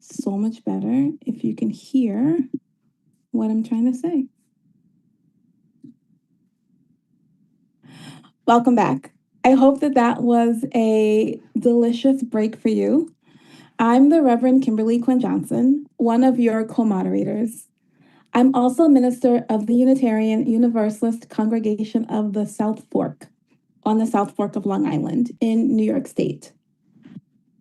so much better if you can hear what I'm trying to say. Welcome back. I hope that was a delicious break for you. I'm the Reverend Kimberly Quinn Johnson, one of your co-moderators. I'm also minister of the Unitarian Universalist congregation of the South Fork, on the South Fork of Long Island in New York State.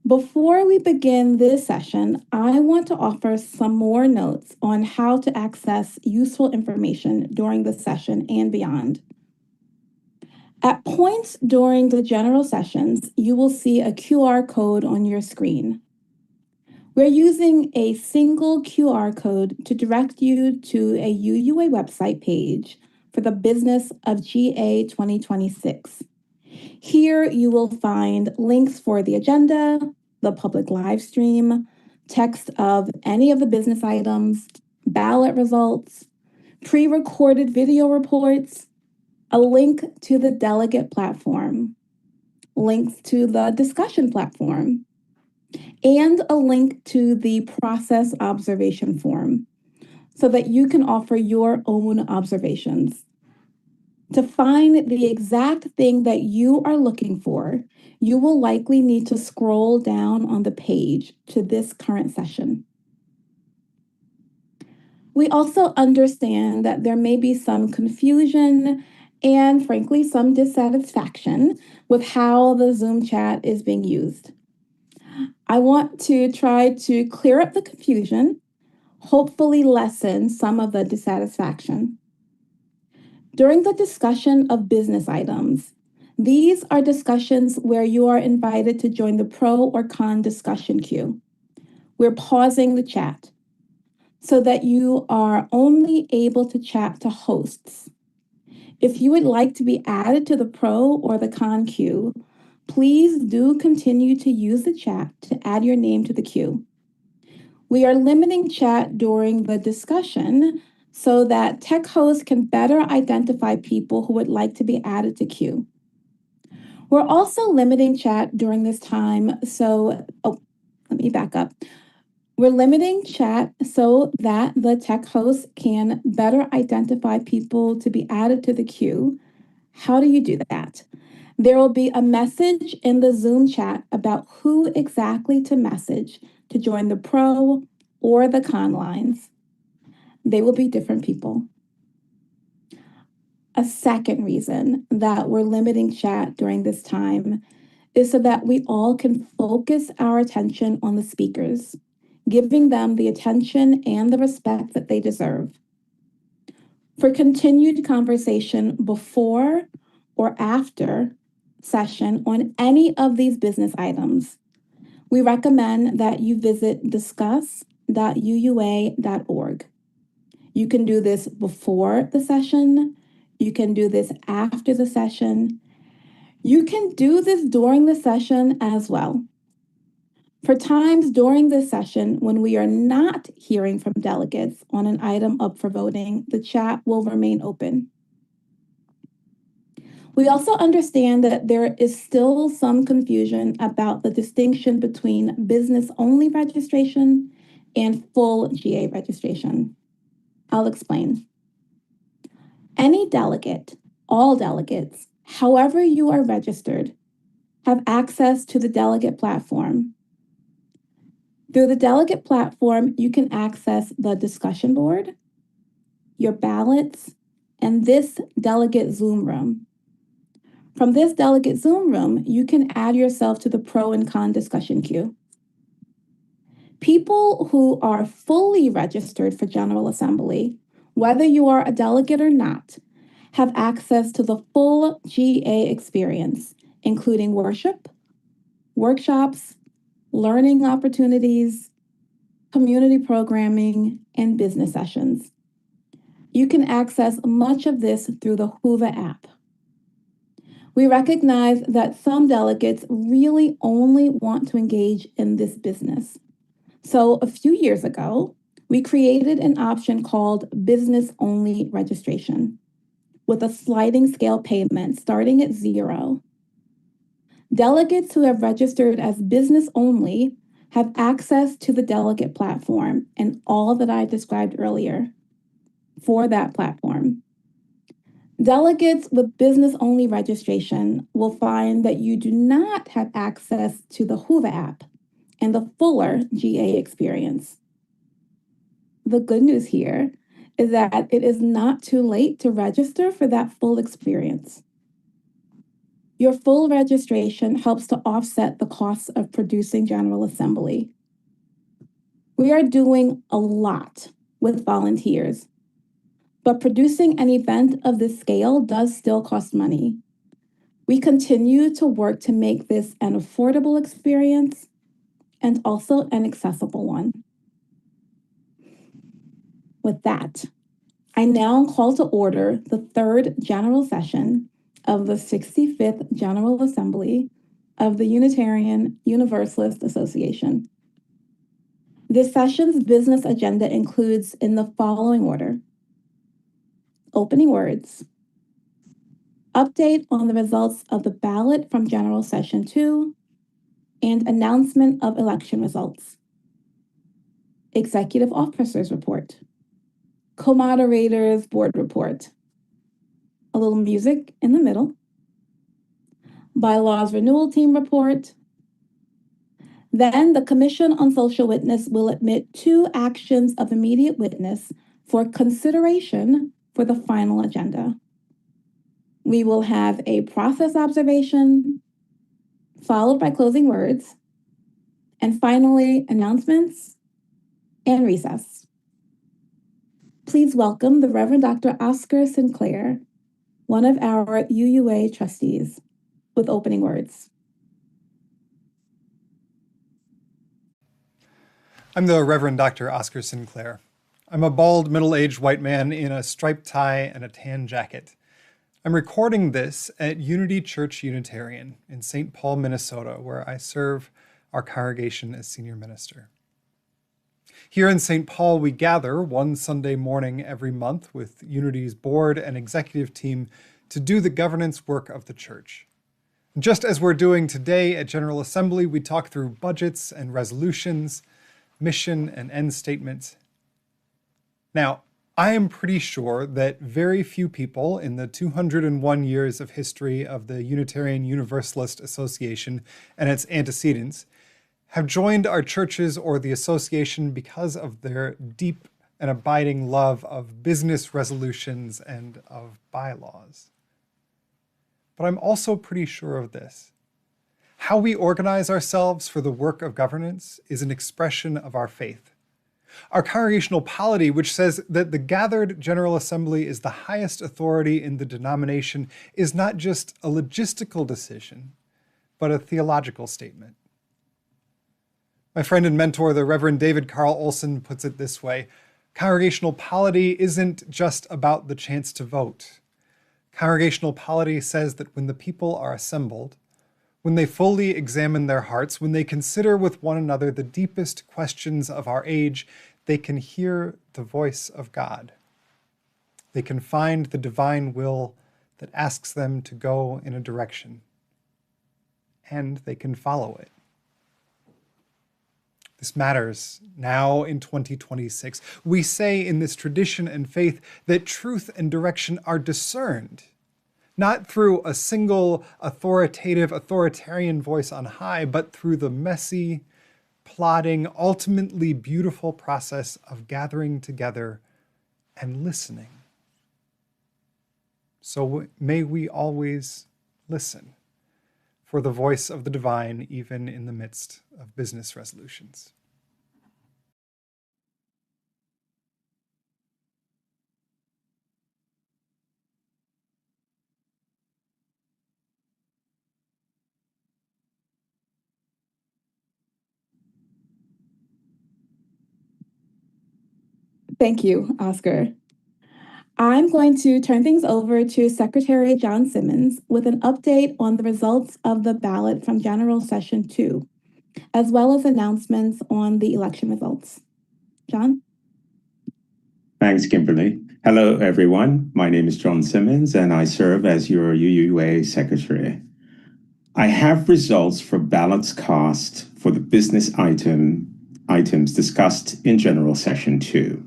Before we begin this session, I want to offer some more notes on how to access useful information during the session and beyond. At points during the general sessions, you will see a QR code on your screen. We're using a single QR code to direct you to a UUA website page for the business of GA 2026. Here you will find links for the agenda, the public live stream, text of any of the business items, ballot results, pre-recorded video reports, a link to the delegate platform, links to the discussion platform, and a link to the process observation form so that you can offer your own observations. To find the exact thing that you are looking for, you will likely need to scroll down on the page to this current session. We also understand that there may be some confusion and, frankly, some dissatisfaction with how the Zoom chat is being used. I want to try to clear up the confusion, hopefully lessen some of the dissatisfaction. During the discussion of business items, these are discussions where you are invited to join the pro or con discussion queue. We're pausing the chat so that you are only able to chat to hosts. If you would like to be added to the pro or the con queue, please do continue to use the chat to add your name to the queue. We are limiting chat during the discussion so that tech hosts can better identify people who would like to be added to queue. We're also limiting chat during this time, let me back up. We're limiting chat so that the tech hosts can better identify people to be added to the queue. How do you do that? There will be a message in the Zoom chat about who exactly to message to join the pro or the con lines. They will be different people. A second reason that we're limiting chat during this time is so that we all can focus our attention on the speakers, giving them the attention and the respect that they deserve. For continued conversation before or after session on any of these business items, we recommend that you visit discuss.uua.org. You can do this before the session. You can do this after the session. You can do this during the session as well. For times during this session when we are not hearing from delegates on an item up for voting, the chat will remain open. We also understand that there is still some confusion about the distinction between business-only registration and full GA registration. I'll explain. Any delegate, all delegates, however you are registered, have access to the delegate platform. Through the delegate platform, you can access the discussion board, your ballots, and this delegate Zoom room. From this delegate Zoom room, you can add yourself to the pro and con discussion queue. People who are fully registered for General Assembly, whether you are a delegate or not, have access to the full GA experience, including worship, workshops, learning opportunities, community programming, and business sessions. You can access much of this through the Whova app. We recognize that some delegates really only want to engage in this business. So a few years ago, we created an option called business-only registration with a sliding scale payment starting at $0. Delegates who have registered as business only have access to the delegate platform and all that I described earlier for that platform. Delegates with business-only registration will find that you do not have access to the Hoover app and the fuller GA experience. The good news here is that it is not too late to register for that full experience. Your full registration helps to offset the costs of producing General Assembly. We are doing a lot with volunteers, but producing an event of this scale does still cost money. We continue to work to make this an affordable experience and also an accessible one. With that, I now call to order the third general session of the 65th General Assembly of the Unitarian Universalist Association. This session's business agenda includes in the following order: opening words, update on the results of the ballot from General Session 2, and announcement of election results, executive officers report, co-moderators board report, a little music in the middle, bylaws renewal team report. Then the Commission on Social Witness will admit 2 actions of immediate witness for consideration for the final agenda. We will have a process observation, followed by closing words, and finally announcements and recess. Please welcome the Reverend Dr. Oscar Sinclair, one of our UUA trustees, with opening words. I'm the Reverend Dr. Oscar Sinclair. I'm a bald, middle-aged white man in a striped tie and a tan jacket. I'm recording this at Unity Church Unitarian in St. Paul, Minnesota, where I serve our congregation as senior minister. Here in St. Paul, we gather one Sunday morning every month with Unity's board and executive team to do the governance work of the church. Just as we're doing today at General Assembly, we talk through budgets and resolutions, mission and end statements. Now, I am pretty sure that very few people in the 201 years of history of the Unitarian Universalist Association and its antecedents have joined our churches or the association because of their deep and abiding love of business resolutions and of bylaws. But I'm also pretty sure of this. How we organize ourselves for the work of governance is an expression of our faith. Our congregational polity, which says that the gathered General Assembly is the highest authority in the denomination, is not just a logistical decision, but a theological statement. My friend and mentor, the Reverend David Carl Olson, puts it this way: congregational polity isn't just about the chance to vote. Congregational polity says that when the people are assembled, when they fully examine their hearts, when they consider with one another the deepest questions of our age, they can hear the voice of God. They can find the divine will that asks them to go in a direction, and they can follow it. This matters now in 2026. We say in this tradition and faith that truth and direction are discerned, not through a single authoritarian voice on high, but through the messy, plodding, ultimately beautiful process of gathering together and listening. So may we always listen for the voice of the divine, even in the midst of business resolutions. Thank you, Oscar. I'm going to turn things over to Secretary John Simmons with an update on the results of the ballot from General Session 2, as well as announcements on the election results. John? Thanks, Kimberly. Hello, everyone. My name is John Simmons, and I serve as your UUA Secretary. I have results for ballots cast for the business items discussed in General Session 2.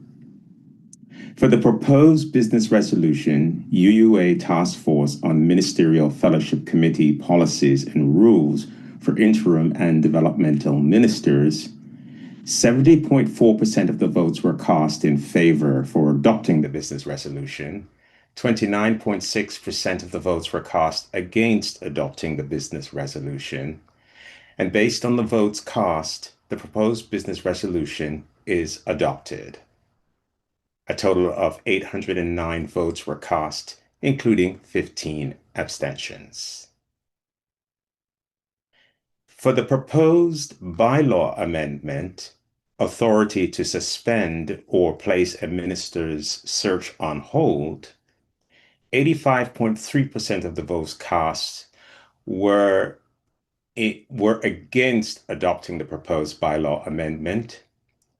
For the proposed business resolution, UUA Task Force on Ministerial Fellowship Committee Policies and Rules for Interim and Developmental Ministers, 70.4% of the votes were cast in favor for adopting the business resolution. 29.6% of the votes were cast against adopting the business resolution. And based on the votes cast, the proposed business resolution is adopted. A total of 809 votes were cast, including 15 abstentions. For the proposed bylaw amendment, authority to suspend or place a minister's search on hold, 85.3% of the votes cast were against adopting the proposed bylaw amendment.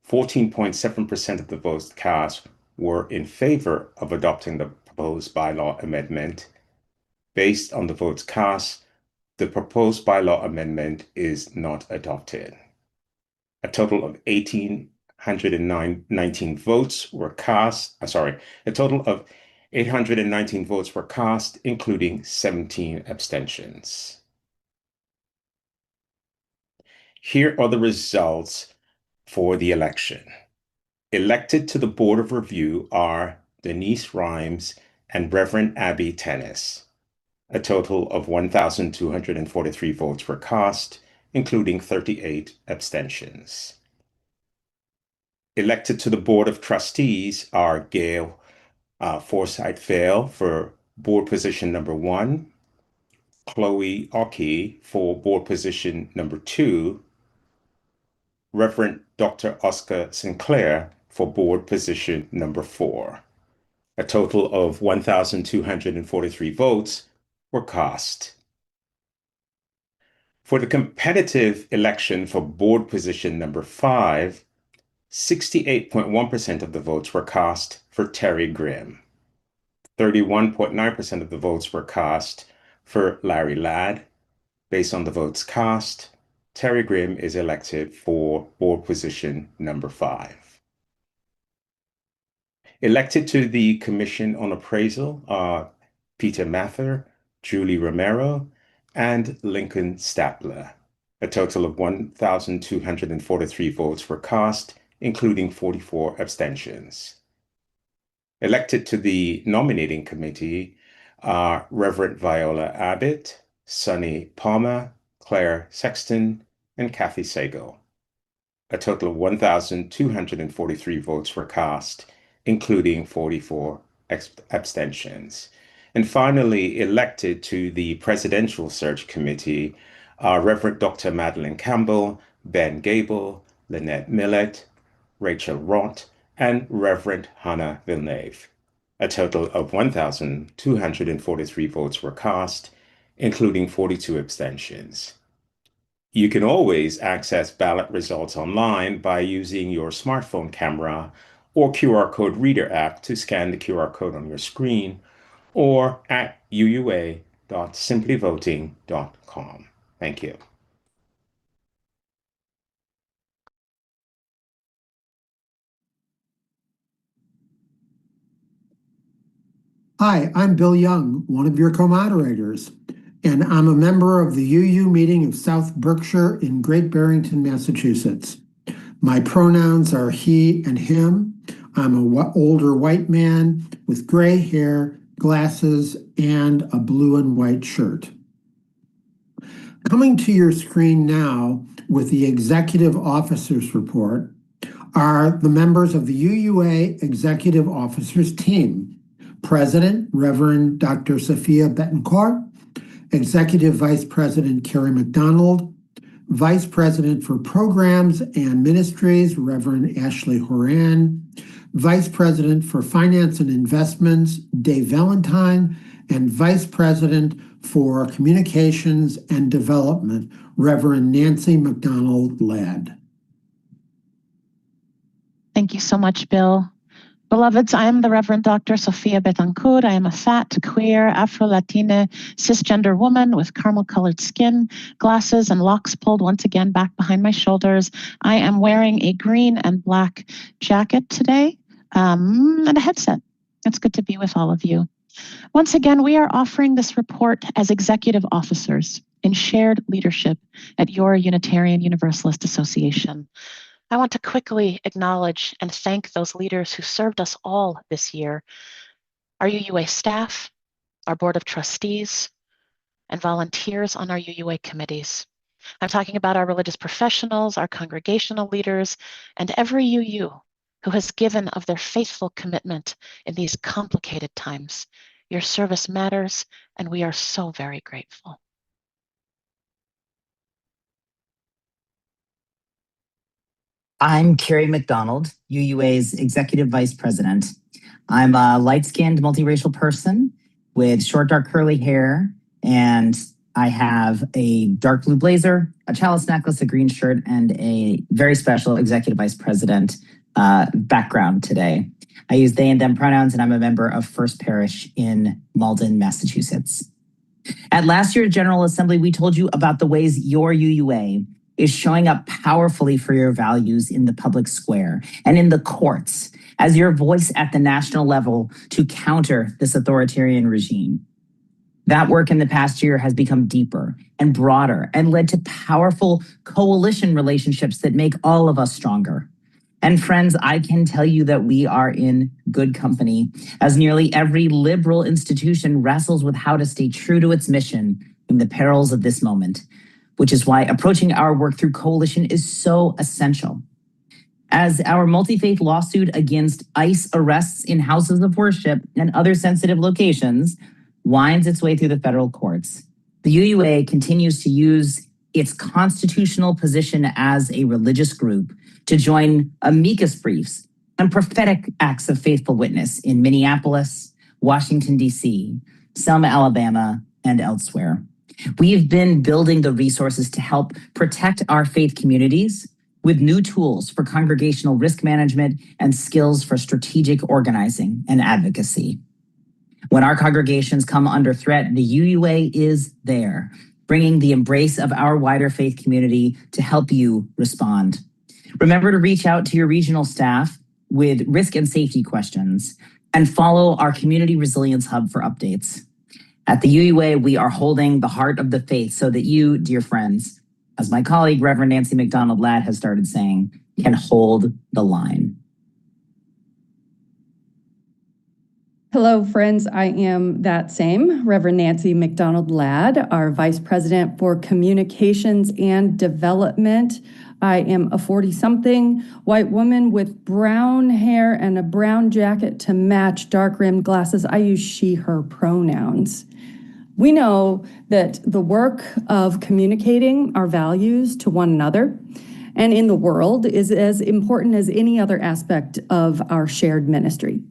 14.7% of the votes cast were in favor of adopting the proposed bylaw amendment. Based on the votes cast, the proposed bylaw amendment is not adopted. A total of 819 votes were cast. A total of 819 votes were cast, including 17 abstentions. Here are the results for the election. Elected to the Board of Review are Denise Rimes and Reverend Abby Tennis. A total of 1,243 votes were cast, including 38 abstentions. Elected to the Board of Trustees are Gail Forsyth Vale for Board Position number 1, Chloe Oki for Board Position number 2, Reverend Dr. Oscar Sinclair for Board Position number 4. A total of 1,243 votes were cast. For the competitive election for Board Position number 5, 68.1% of the votes were cast for Terry Grimm. 31.9% of the votes were cast for Larry Ladd. Based on the votes cast, Terry Grimm is elected for Board Position number 5. Elected to the Commission on Appraisal are Peter Mather, Julie Romero, and Lincoln Statler. A total of 1,243 votes were cast, including 44 abstentions. Elected to the Nominating Committee are Reverend Viola Abbott, Sonny Palmer, Claire Sexton, and Kathy Sagal. A total of 1,243 votes were cast, including 44 abstentions. And finally, elected to the Presidential Search Committee are Reverend Dr. Madeline Campbell, Ben Gable, Lynette Millett, Rachel Rott, and Reverend Hannah Villeneuve. A total of 1,243 votes were cast, including 42 abstentions. You can always access ballot results online by using your smartphone camera or QR code reader app to scan the QR code on your screen, or at uua.simplyvoting.com. Thank you. Hi, I'm Bill Young, one of your co-moderators, and I'm a member of the UU meeting of South Berkshire in Great Barrington, Massachusetts. My pronouns are he and him. I'm an older white man with gray hair, glasses, and a blue and white shirt. Coming to your screen now with the Executive Officers Report are the members of the UUA Executive Officers Team. President, Reverend Dr. Sophia Betancourt, Executive Vice President Carrie McDonald, Vice President for Programs and Ministries, Reverend Ashley Horan, Vice President for Finance and Investments, Dave Valentine, and Vice President for Communications and Development, Reverend Nancy McDonald Ladd. Thank you so much, Bill. Beloveds, I am the Reverend Dr. Sofia Betancourt. I am a fat, queer, Afro-Latina, cisgender woman with caramel-colored skin, glasses, and locks pulled once again back behind my shoulders. I am wearing a green and black jacket today and a headset. It's good to be with all of you. Once again, we are offering this report as executive officers in shared leadership at your Unitarian Universalist Association. I want to quickly acknowledge and thank those leaders who served us all this year, our UUA staff, our board of trustees, and volunteers on our UUA committees. I'm talking about our religious professionals, our congregational leaders, and every UU who has given of their faithful commitment in these complicated times. Your service matters, and we are so very grateful. I'm Carrie McDonald, UUA's Executive Vice President. I'm a light-skinned multiracial person with short, dark, curly hair, and I have a dark blue blazer, a chalice necklace, a green shirt, and a very special Executive Vice President background today. I use they and them pronouns, and I'm a member of First Parish in Malden, Massachusetts. At last year's General Assembly, we told you about the ways your UUA is showing up powerfully for your values in the public square and in the courts as your voice at the national level to counter this authoritarian regime. That work in the past year has become deeper and broader and led to powerful coalition relationships that make all of us stronger. And friends, I can tell you that we are in good company as nearly every liberal institution wrestles with how to stay true to its mission in the perils of this moment, which is why approaching our work through coalition is so essential. As our multi-faith lawsuit against ICE arrests in houses of worship and other sensitive locations winds its way through the federal courts, the UUA continues to use its constitutional position as a religious group to join amicus briefs and prophetic acts of faithful witness in Minneapolis, Washington, D.C., Selma, Alabama, and elsewhere. We've been building the resources to help protect our faith communities with new tools for congregational risk management and skills for strategic organizing and advocacy. When our congregations come under threat, the UUA is there, bringing the embrace of our wider faith community to help you respond. Remember to reach out to your regional staff with risk and safety questions and follow our Community Resilience Hub for updates. At the UUA, we are holding the heart of the faith so that you, dear friends, as my colleague, Reverend Nancy McDonald Ladd has started saying, can hold the line. Hello, friends. I am that same Reverend Nancy McDonald Ladd, our Vice President for Communications and Development. I am a 40-something white woman with brown hair and a brown jacket to match dark-rimmed glasses. I use she, her pronouns. We know that the work of communicating our values to one another and in the world is as important as any other aspect of our shared ministry.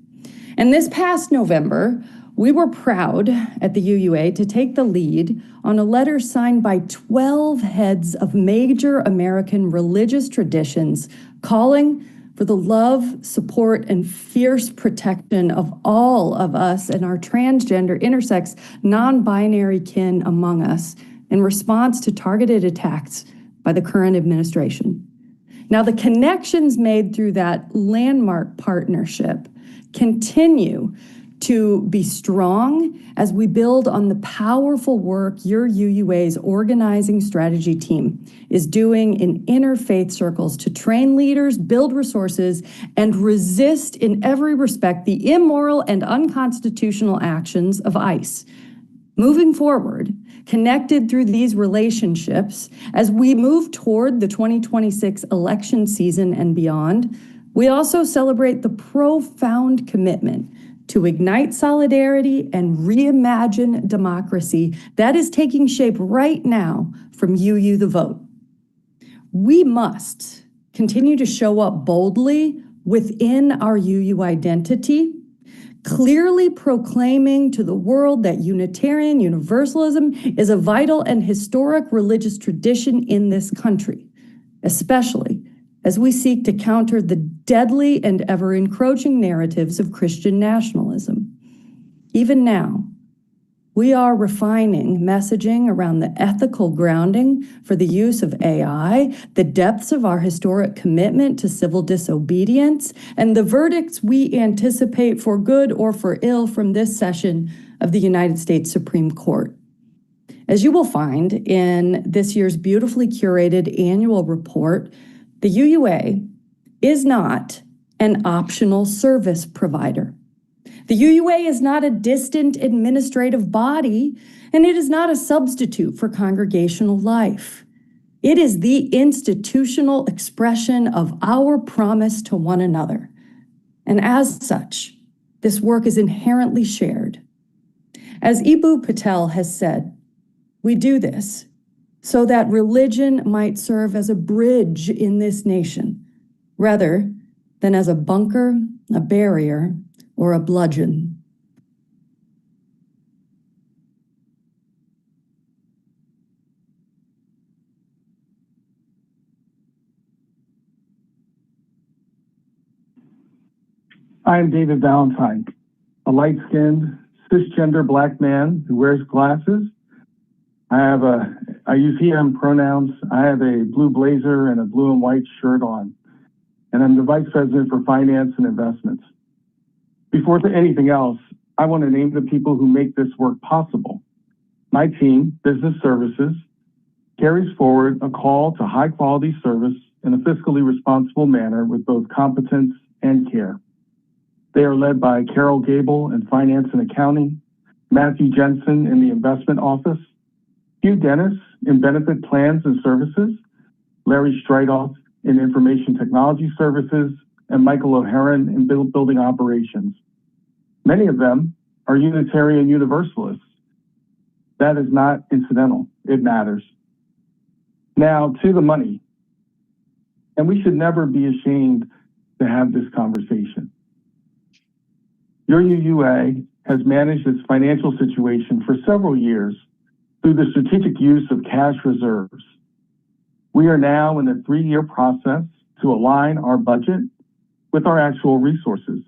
And this past November, we were proud at the UUA to take the lead on a letter signed by 12 heads of major American religious traditions calling for the love, support, and fierce protection of all of us and our transgender, intersex, non-binary kin among us in response to targeted attacks by the current administration. Now, the connections made through that landmark partnership continue to be strong as we build on the powerful work your UUA's organizing strategy team is doing in interfaith circles to train leaders, build resources, and resist in every respect the immoral and unconstitutional actions of ICE. Moving forward, connected through these relationships, as we move toward the 2026 election season and beyond, we also celebrate the profound commitment to ignite solidarity and reimagine democracy that is taking shape right now from UU the Vote. We must continue to show up boldly within our UU identity, clearly proclaiming to the world that Unitarian Universalism is a vital and historic religious tradition in this country, especially as we seek to counter the deadly and ever-encroaching narratives of Christian nationalism. Even now, we are refining messaging around the ethical grounding for the use of AI, the depths of our historic commitment to civil disobedience, and the verdicts we anticipate for good or for ill from this session of the United States Supreme Court. As you will find in this year's beautifully curated annual report, the UUA is not an optional service provider. The UUA is not a distant administrative body, and it is not a substitute for congregational life. It is the institutional expression of our promise to one another. And as such, this work is inherently shared. As Ibu Patel has said, we do this so that religion might serve as a bridge in this nation, rather than as a bunker, a barrier, or a bludgeon. I am David Valentine, a light-skinned, cisgender Black man who wears glasses. I use he, him pronouns. I have a blue blazer and a blue and white shirt on, and I'm the Vice President for Finance and Investments. Before anything else, I want to name the people who make this work possible. My team, Business Services, carries forward a call to high-quality service in a fiscally responsible manner with both competence and care. They are led by Carol Gable in Finance and Accounting, Matthew Jensen in the Investment Office, Hugh Dennis in Benefit Plans and Services, Larry Stridoff in Information Technology Services, and Michael O'Haran in Building Operations. Many of them are Unitarian Universalists. That is not incidental, it matters. Now to the money. And we should never be ashamed to have this conversation. Your UUA has managed its financial situation for several years through the strategic use of cash reserves. We are now in a 3-year process to align our budget with our actual resources.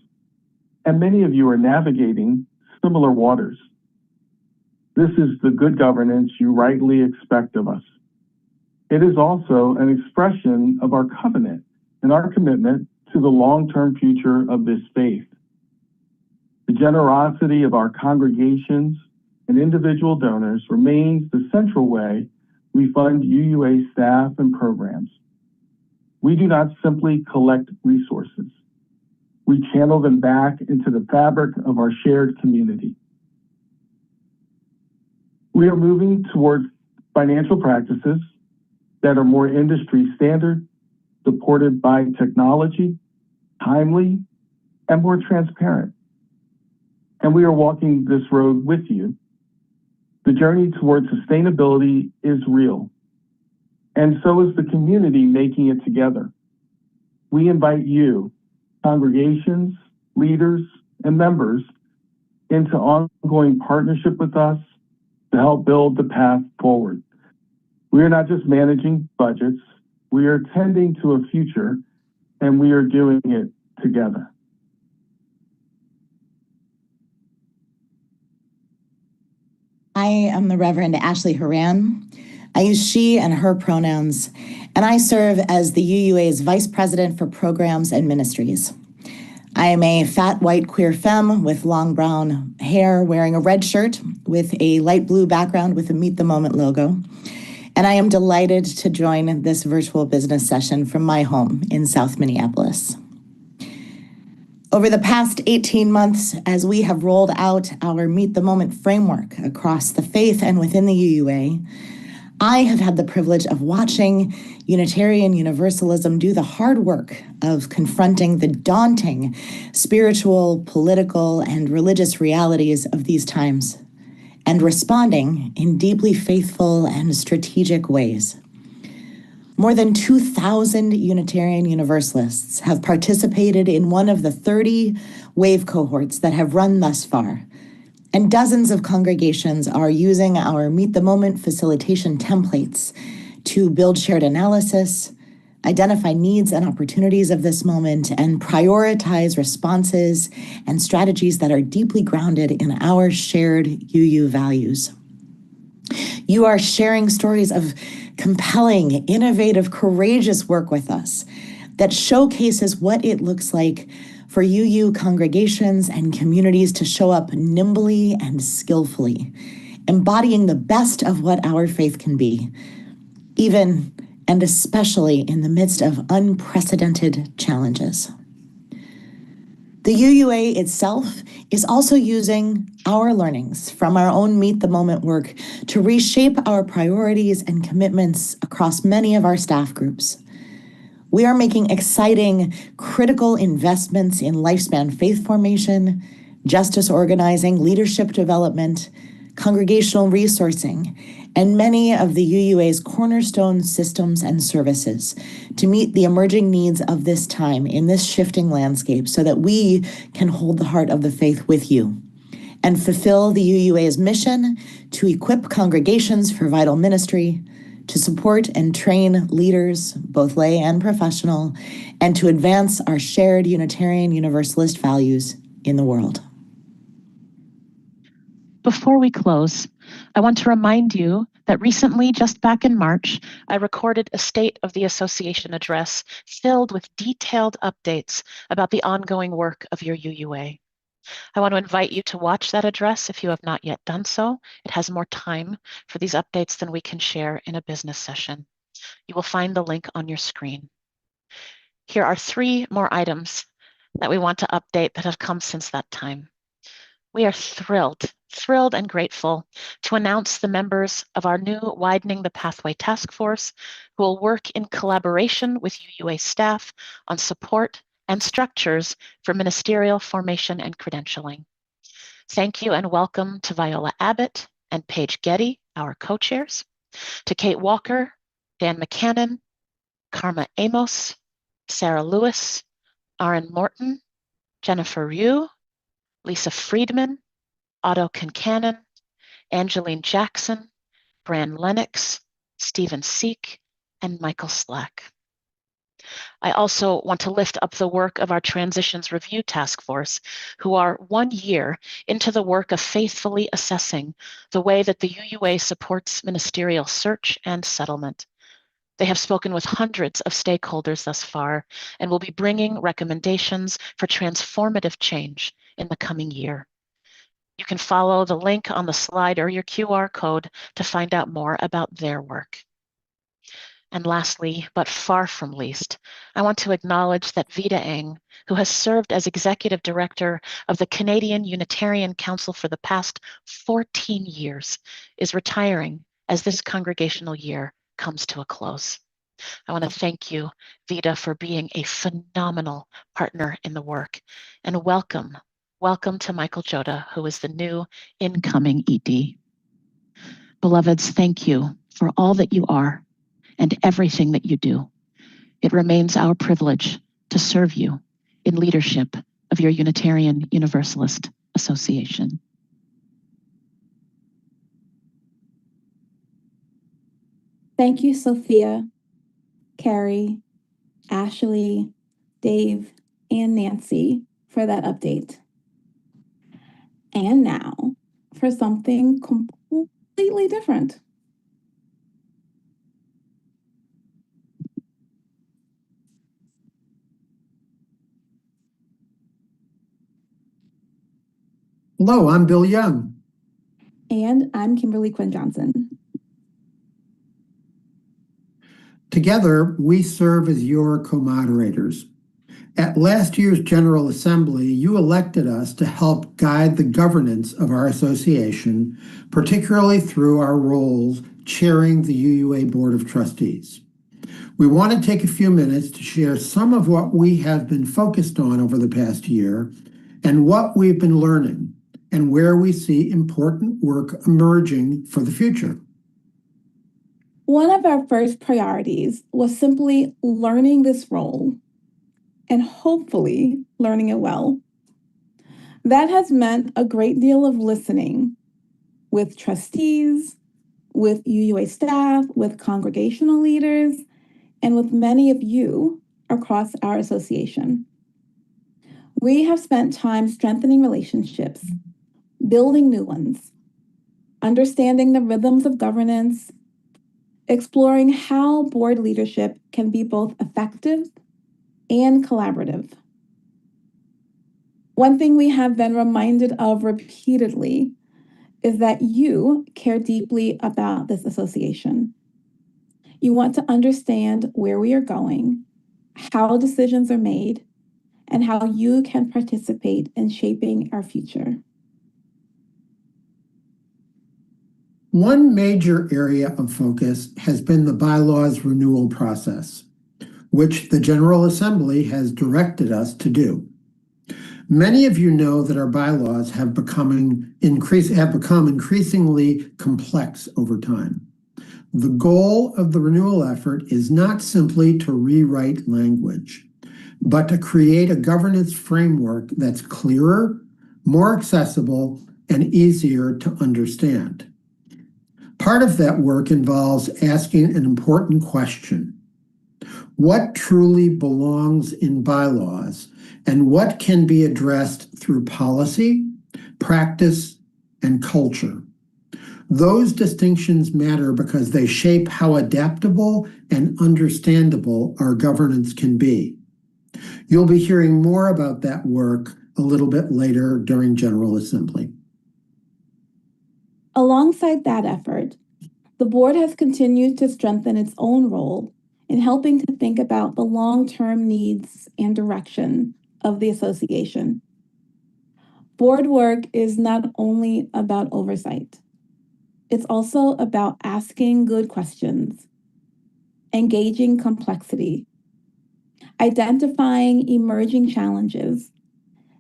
And many of you are navigating similar waters. This is the good governance you rightly expect of us. It is also an expression of our covenant and our commitment to the long-term future of this faith. The generosity of our congregations and individual donors remains the central way we fund UUA staff and programs. We do not simply collect resources. We channel them back into the fabric of our shared community. We are moving towards financial practices that are more industry standard, supported by technology, timely, and more transparent. And we are walking this road with you. The journey towards sustainability is real, and so is the community making it together. We invite you, congregations, leaders, and members, into ongoing partnership with us to help build the path forward. We are not just managing budgets, we are tending to a future, and we are doing it together. I am the Reverend Ashley Horan. I use she and her pronouns, and I serve as the UUA's Vice President for Programs and Ministries. I am a fat white queer femme with long brown hair, wearing a red shirt with a light blue background with a Meet the Moment logo. And I am delighted to join this virtual business session from my home in South Minneapolis. Over the past 18 months, as we have rolled out our Meet the Moment framework across the faith and within the UUA, I have had the privilege of watching Unitarian Universalism do the hard work of confronting the daunting spiritual, political, and religious realities of these times, and responding in deeply faithful and strategic ways. More than 2,000 Unitarian Universalists have participated in one of the 30 wave cohorts that have run thus far, and dozens of congregations are using our Meet the Moment facilitation templates to build shared analysis, identify needs and opportunities of this moment, and prioritize responses and strategies that are deeply grounded in our shared UU values. You are sharing stories of compelling, innovative, courageous work with us that showcases what it looks like for UU congregations and communities to show up nimbly and skillfully, embodying the best of what our faith can be, even and especially in the midst of unprecedented challenges. The UUA itself is also using our learnings from our own Meet the Moment work to reshape our priorities and commitments across many of our staff groups. We are making exciting, critical investments in lifespan faith formation, justice organizing, leadership development, congregational resourcing, and many of the UUA's cornerstone systems and services to meet the emerging needs of this time in this shifting landscape so that we can hold the heart of the faith with you and fulfill the UUA's mission to equip congregations for vital ministry, to support and train leaders, both lay and professional, and to advance our shared Unitarian Universalist values in the world. Before we close, I want to remind you that recently, just back in March, I recorded a State of the Association address filled with detailed updates about the ongoing work of your UUA. I want to invite you to watch that address if you have not yet done so. It has more time for these updates than we can share in a business session. You will find the link on your screen. Here are 3 more items that we want to update that have come since that time. We are thrilled and grateful to announce the members of our new Widening the Pathway Task Force who will work in collaboration with UUA staff on support and structures for ministerial formation and credentialing. Thank you and welcome to Viola Abbott and Paige Getty, our co-chairs, to Kate Walker, Dan McCannon, Karma Amos, Sarah Lewis, Aaron Morton, Jennifer Ryu, Lisa Friedman, Otto Kincannon, Angeline Jackson, Bran Lennox, Stephen Seek, and Michael Slack. I also want to lift up the work of our Transitions Review Task Force, who are 1 year into the work of faithfully assessing the way that the UUA supports ministerial search and settlement. They have spoken with hundreds of stakeholders thus far and will be bringing recommendations for transformative change in the coming year. You can follow the link on the slide or your QR code to find out more about their work. And lastly, but far from least, I want to acknowledge that Vida Eng, who has served as Executive Director of the Canadian Unitarian Council for the past 14 years, is retiring as this congregational year comes to a close. I want to thank you, Vida, for being a phenomenal partner in the work, and welcome to Michael Joda, who is the new incoming ED. Beloveds, thank you for all that you are and everything that you do. It remains our privilege to serve you in leadership of your Unitarian Universalist Association. Thank you, Sophia, Carrie, Ashley, Dave, and Nancy for that update. And now for something completely different. Hello, I'm Bill Young. And I'm Kimberly Quinn Johnson. Together, we serve as your co-moderators. At last year's General Assembly, you elected us to help guide the governance of our association, particularly through our roles chairing the UUA Board of Trustees. We want to take a few minutes to share some of what we have been focused on over the past year and what we've been learning and where we see important work emerging for the future. One of our first priorities was simply learning this role and hopefully learning it well. That has meant a great deal of listening with trustees, with UUA staff, with congregational leaders, and with many of you across our association. We have spent time strengthening relationships, building new ones, understanding the rhythms of governance, exploring how board leadership can be both effective and collaborative. One thing we have been reminded of repeatedly is that you care deeply about this association. You want to understand where we are going, how decisions are made, and how you can participate in shaping our future. One major area of focus has been the bylaws renewal process, which the General Assembly has directed us to do. Many of you know that our bylaws have become increasingly complex over time. The goal of the renewal effort is not simply to rewrite language, but to create a governance framework that's clearer, more accessible, and easier to understand. Part of that work involves asking an important question. What truly belongs in bylaws, and what can be addressed through policy, practice, and culture? Those distinctions matter because they shape how adaptable and understandable our governance can be. You'll be hearing more about that work a little bit later during General Assembly. Alongside that effort, the board has continued to strengthen its own role in helping to think about the long-term needs and direction of the association. Board work is not only about oversight, it's also about asking good questions, engaging complexity, identifying emerging challenges,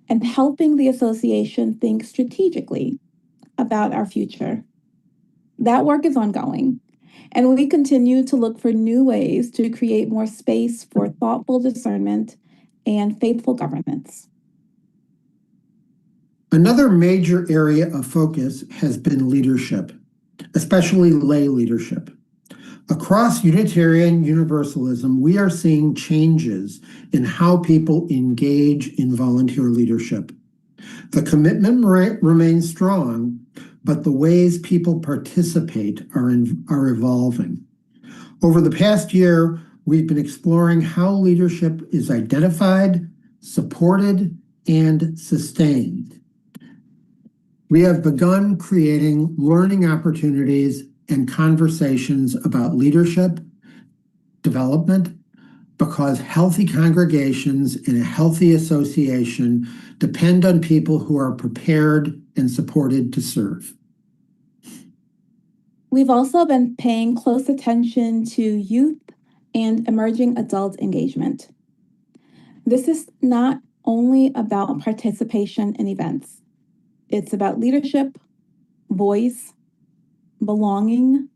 and helping the association think strategically about our future. That work is ongoing, and we continue to look for new ways to create more space for thoughtful discernment and faithful governance. Another major area of focus has been leadership, especially lay leadership. Across Unitarian Universalism, we are seeing changes in how people engage in volunteer leadership. The commitment remains strong, but the ways people participate are evolving. Over the past year, we've been exploring how leadership is identified, supported, and sustained. We have begun creating learning opportunities and conversations about leadership development because healthy congregations and a healthy association depend on people who are prepared and supported to serve. We've also been paying close attention to youth and emerging adult engagement. This is not only about participation in events. It's about leadership, voice, belonging,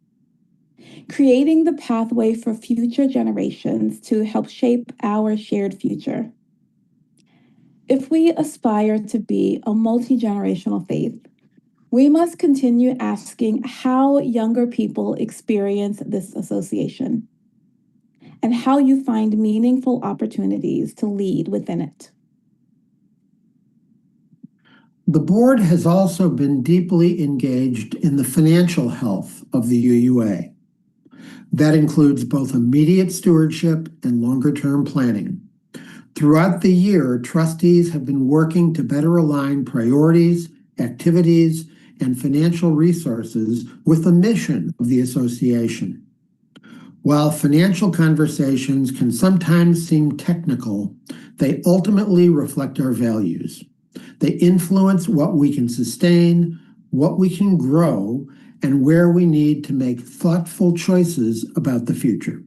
creating the pathway for future generations to help shape our shared future. If we aspire to be a multi-generational faith, we must continue asking how younger people experience this association and how you find meaningful opportunities to lead within it. The board has also been deeply engaged in the financial health of the UUA. That includes both immediate stewardship and longer-term planning. Throughout the year, trustees have been working to better align priorities, activities, and financial resources with the mission of the association. While financial conversations can sometimes seem technical, they ultimately reflect our values. They influence what we can sustain, what we can grow, and where we need to make thoughtful choices about the future.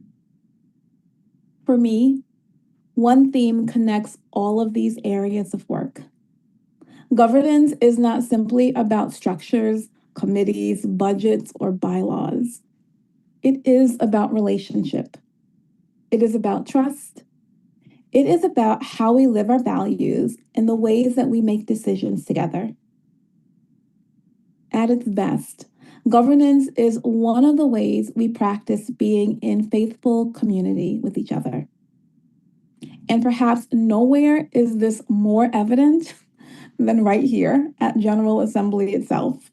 For me, one theme connects all of these areas of work. Governance is not simply about structures, committees, budgets, or bylaws. It is about relationship. It is about trust. It is about how we live our values and the ways that we make decisions together. At its best, Governance is one of the ways we practice being in faithful community with each other. And perhaps nowhere is this more evident than right here at General Assembly itself.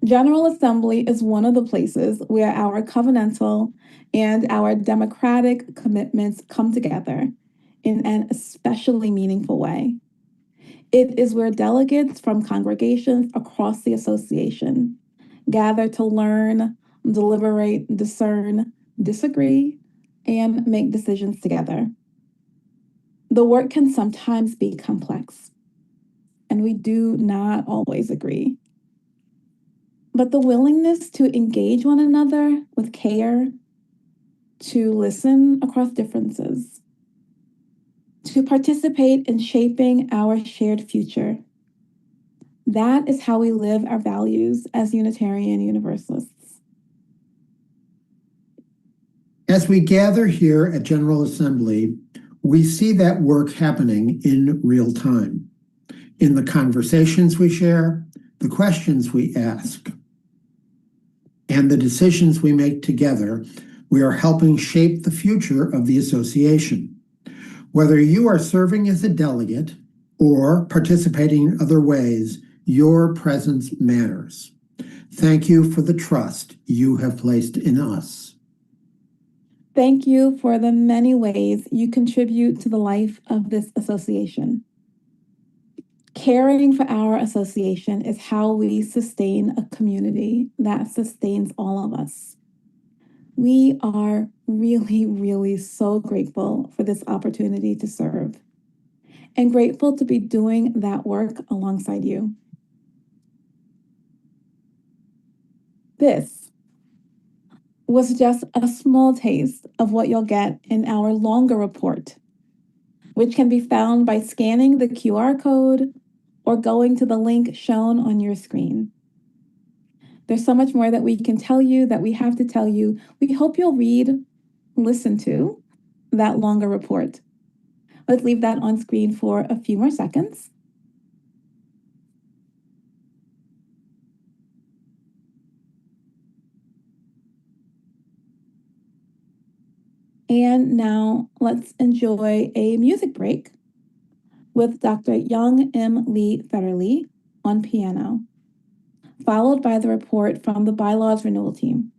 General Assembly is one of the places where our covenantal and our democratic commitments come together in an especially meaningful way. It is where delegates from congregations across the association gather to learn, deliberate, discern, disagree, and make decisions together. The work can sometimes be complex, and we do not always agree. But the willingness to engage one another with care, to listen across differences, to participate in shaping our shared future, that is how we live our values as Unitarian Universalists. As we gather here at General Assembly, we see that work happening in real time, in the conversations we share, the questions we ask, and the decisions we make together. We are helping shape the future of the association. Whether you are serving as a delegate or participating in other ways, your presence matters. Thank you for the trust you have placed in us. Thank you for the many ways you contribute to the life of this association. Caring for our association is how we sustain a community that sustains all of us. We are really, really so grateful for this opportunity to serve and grateful to be doing that work alongside you. This was just a small taste of what you'll get in our longer report, which can be found by scanning the QR code or going to the link shown on your screen. There's so much more that we can tell you, that we have to tell you. We hope you'll listen to that longer report. Let's leave that on screen for a few more seconds. And now let's enjoy a music break with Dr. Young M. Lee Federle on piano, followed by the report from the Bylaws Renewal Team.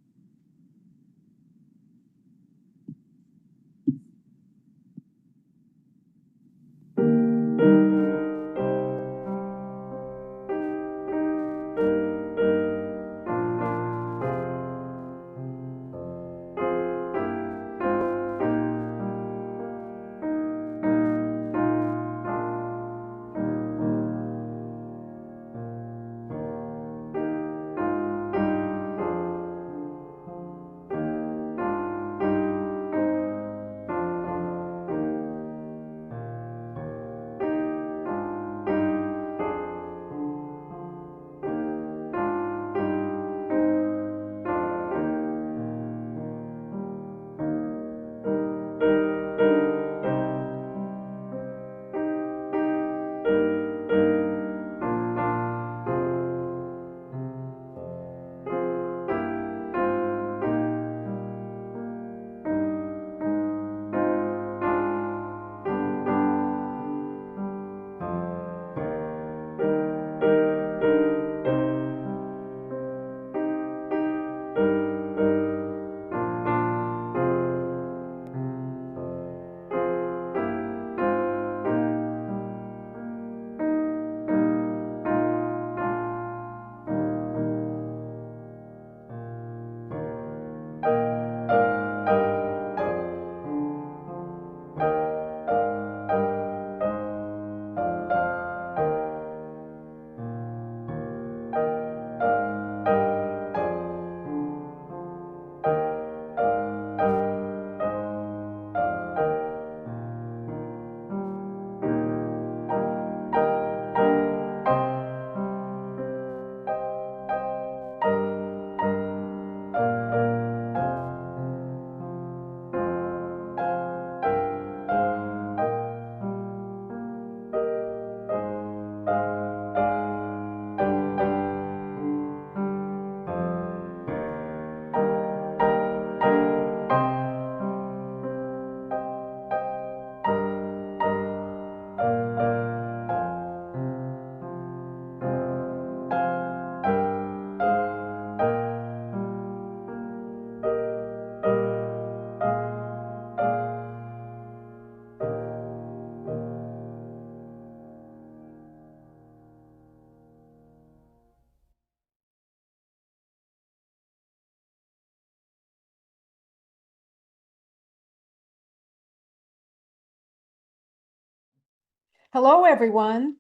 Hello, everyone.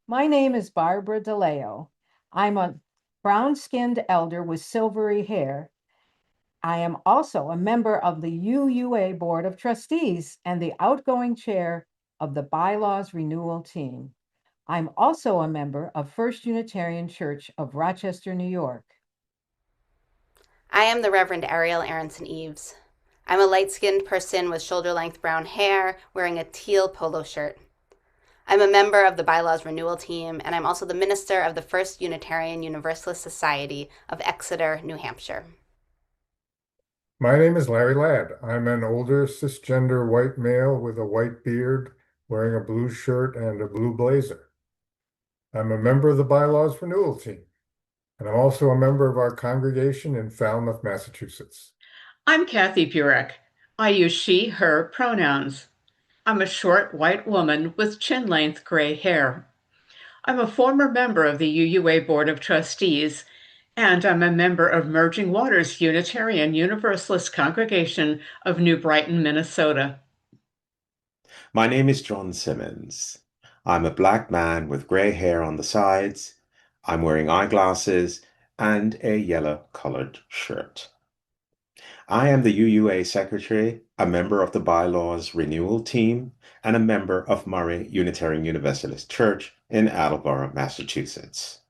My name is Barbara DeLeo. I'm a brown-skinned elder with silvery hair. I am also a member of the UUA Board of Trustees and the outgoing chair of the Bylaws Renewal Team. I'm also a member of First Unitarian Church of Rochester, New York. I am the Reverend Ariel Aronson Eves. I'm a light-skinned person with shoulder-length brown hair wearing a teal polo shirt. I'm a member of the Bylaws Renewal Team, and I'm also the minister of the First Unitarian Universalist Society of Exeter, New Hampshire. My name is Larry Ladd. I'm an older cisgender white male with a white beard, wearing a blue shirt and a blue blazer. I'm a member of the Bylaws Renewal Team, and I'm also a member of our congregation in Falmouth, Massachusetts. I'm Kathy Burek. I use she, her pronouns. I'm a short white woman with chin-length gray hair. I'm a former member of the UUA Board of Trustees, and I'm a member of Merging Waters Unitarian Universalist Congregation of New Brighton, Minnesota. My name is John Simmons. I'm a black man with gray hair on the sides. I'm wearing eyeglasses and a yellow-colored shirt. I am the UUA Secretary, a member of the Bylaws Renewal Team, and a member of Murray Unitarian Universalist Church in Attleboro, Massachusetts.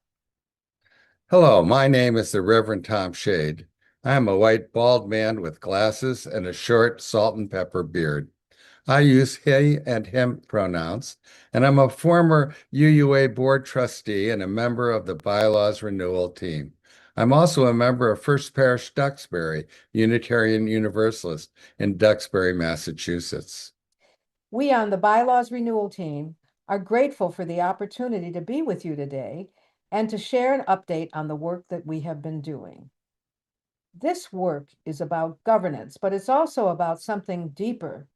Hello, my name is the Reverend Tom Shade. I am a white bald man with glasses and a short salt and pepper beard. I use he and him pronouns, and I'm a former UUA board trustee and a member of the Bylaws Renewal Team. I'm also a member of First Parish Duxbury, Unitarian Universalist in Duxbury, Massachusetts. We on the Bylaws Renewal Team are grateful for the opportunity to be with you today and to share an update on the work that we have been doing. This work is about governance, but it's also about something deeper.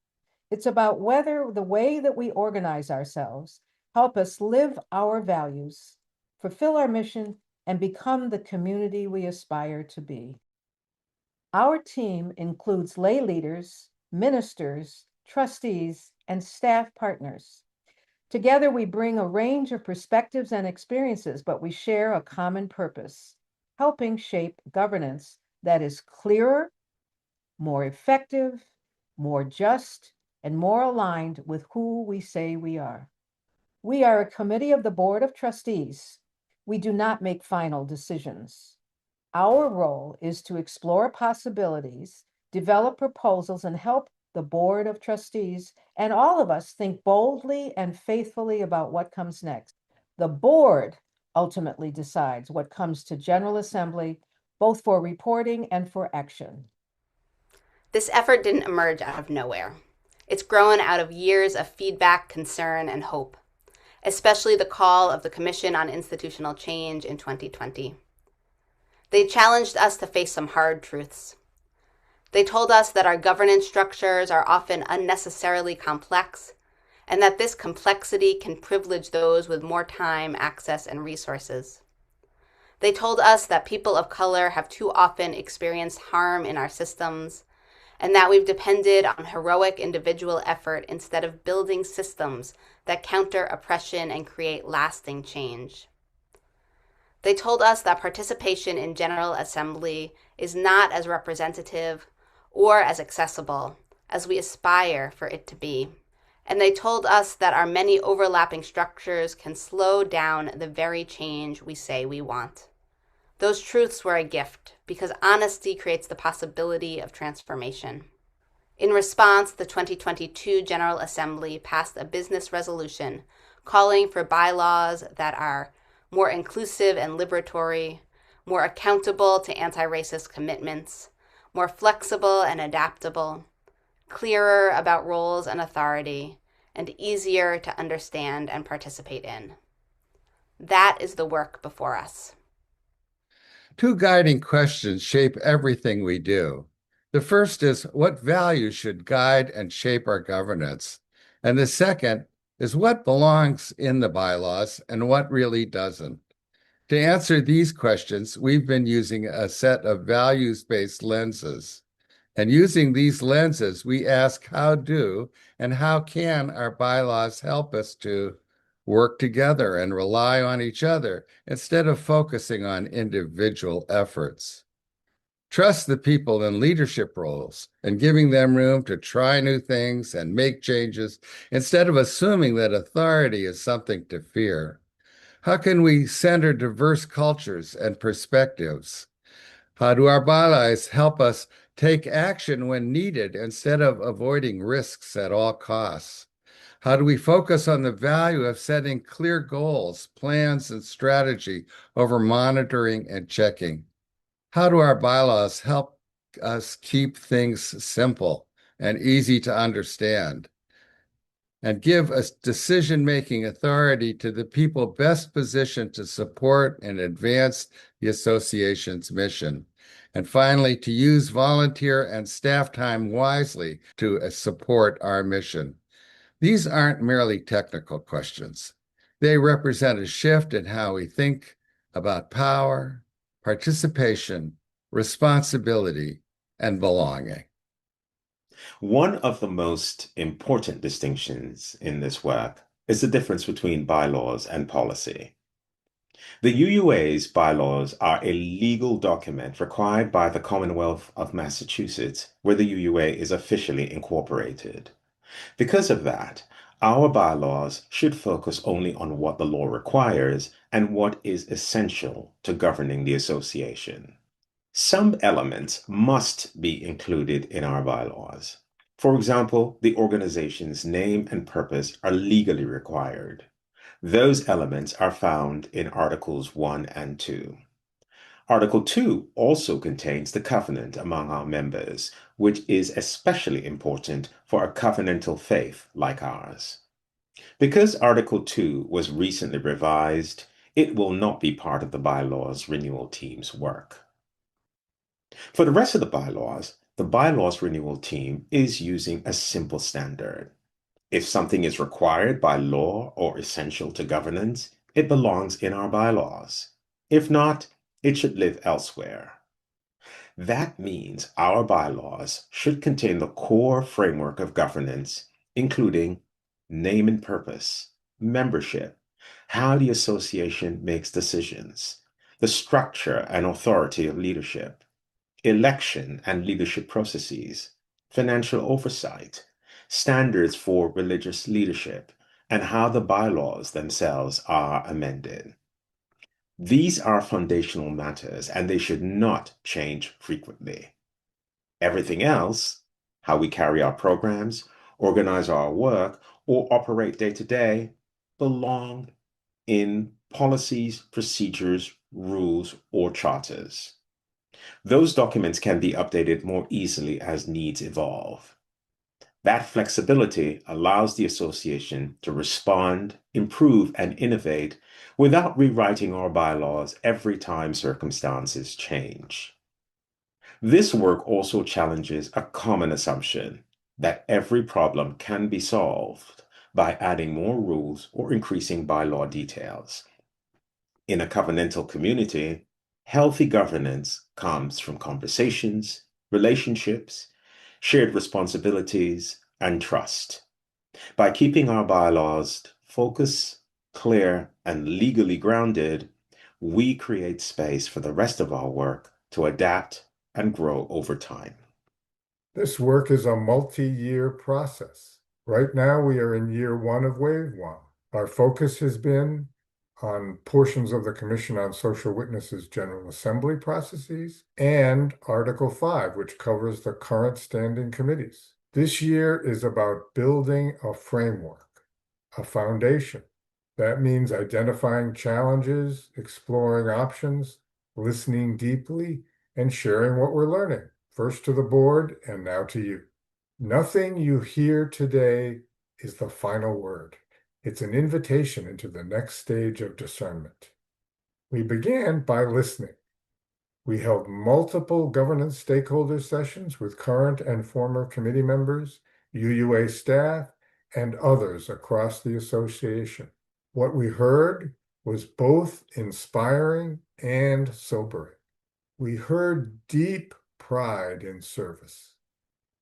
It's about whether the way that we organize ourselves help us live our values, fulfill our mission, and become the community we aspire to be. Our team includes lay leaders, ministers, trustees, and staff partners. Together, we bring a range of perspectives and experiences, but we share a common purpose, helping shape governance that is clearer, more effective, more just, and more aligned with who we say we are. We are a committee of the Board of Trustees. We do not make final decisions. Our role is to explore possibilities, develop proposals, and help the Board of Trustees and all of us think boldly and faithfully about what comes next. The board ultimately decides what comes to General Assembly, both for reporting and for action. This effort didn't emerge out of nowhere. It's grown out of years of feedback, concern, and hope, especially the call of the Commission on Institutional Change in 2020. They challenged us to face some hard truths. They told us that our governance structures are often unnecessarily complex, and that this complexity can privilege those with more time, access, and resources. They told us that people of color have too often experienced harm in our systems, and that we've depended on heroic individual effort instead of building systems that counter oppression and create lasting change. They told us that participation in General Assembly is not as representative or as accessible as we aspire for it to be. And they told us that our many overlapping structures can slow down the very change we say we want. Those truths were a gift because honesty creates the possibility of transformation. In response, the 2022 General Assembly passed a business resolution calling for bylaws that are more inclusive and liberatory, more accountable to anti-racist commitments, more flexible and adaptable, clearer about roles and authority, and easier to understand and participate in. That is the work before us. Two guiding questions shape everything we do. The first is, what values should guide and shape our governance? And the second is, what belongs in the bylaws and what really doesn't? To answer these questions, we've been using a set of values-based lenses. And using these lenses, we ask how do and how can our bylaws help us to work together and rely on each other instead of focusing on individual efforts. Trust the people in leadership roles and giving them room to try new things and make changes instead of assuming that authority is something to fear. How can we center diverse cultures and perspectives? How do our bylaws help us take action when needed instead of avoiding risks at all costs? How do we focus on the value of setting clear goals, plans, and strategy over monitoring and checking? How do our bylaws help us keep things simple and easy to understand and give us decision-making authority to the people best positioned to support and advance the association's mission? And finally, to use volunteer and staff time wisely to support our mission. These aren't merely technical questions. They represent a shift in how we think about power, participation, responsibility, and belonging. One of the most important distinctions in this work is the difference between bylaws and policy. The UUA's bylaws are a legal document required by the Commonwealth of Massachusetts, where the UUA is officially incorporated. Because of that, our bylaws should focus only on what the law requires and what is essential to governing the association. Some elements must be included in our bylaws. For example, the organization's name and purpose are legally required. Those elements are found in Articles 1 and 2. Article 2 also contains the covenant among our members, which is especially important for a covenantal faith like ours. Because Article 2 was recently revised, it will not be part of the bylaws renewal team's work. For the rest of the bylaws renewal team is using a simple standard. If something is required by law or essential to governance, it belongs in our bylaws. If not, it should live elsewhere. That means our bylaws should contain the core framework of governance, including name and purpose, membership, how the association makes decisions, the structure and authority of leadership, election and leadership processes, financial oversight, standards for religious leadership, and how the bylaws themselves are amended. These are foundational matters and they should not change frequently. Everything else, how we carry our programs, organize our work, or operate day to day, belong in policies, procedures, rules, or charters. Those documents can be updated more easily as needs evolve. That flexibility allows the association to respond, improve, and innovate without rewriting our bylaws every time circumstances change. This work also challenges a common assumption that every problem can be solved by adding more rules or increasing bylaw details. In a covenantal community, healthy governance comes from conversations, relationships, shared responsibilities, and trust. By keeping our bylaws focused, clear, and legally grounded, we create space for the rest of our work to adapt and grow over time. This work is a multi-year process. Right now, we are in year 1 of Wave 1. Our focus has been on portions of the Commission on Social Witnesses General Assembly processes and Article 5, which covers the current standing committees. This year is about building a framework, a foundation. That means identifying challenges, exploring options, listening deeply, and sharing what we're learning, first to the board and now to you. Nothing you hear today is the final word. It's an invitation into the next stage of discernment. We began by listening. We held multiple governance stakeholder sessions with current and former committee members, UUA staff, and others across the association. What we heard was both inspiring and sobering. We heard deep pride in service.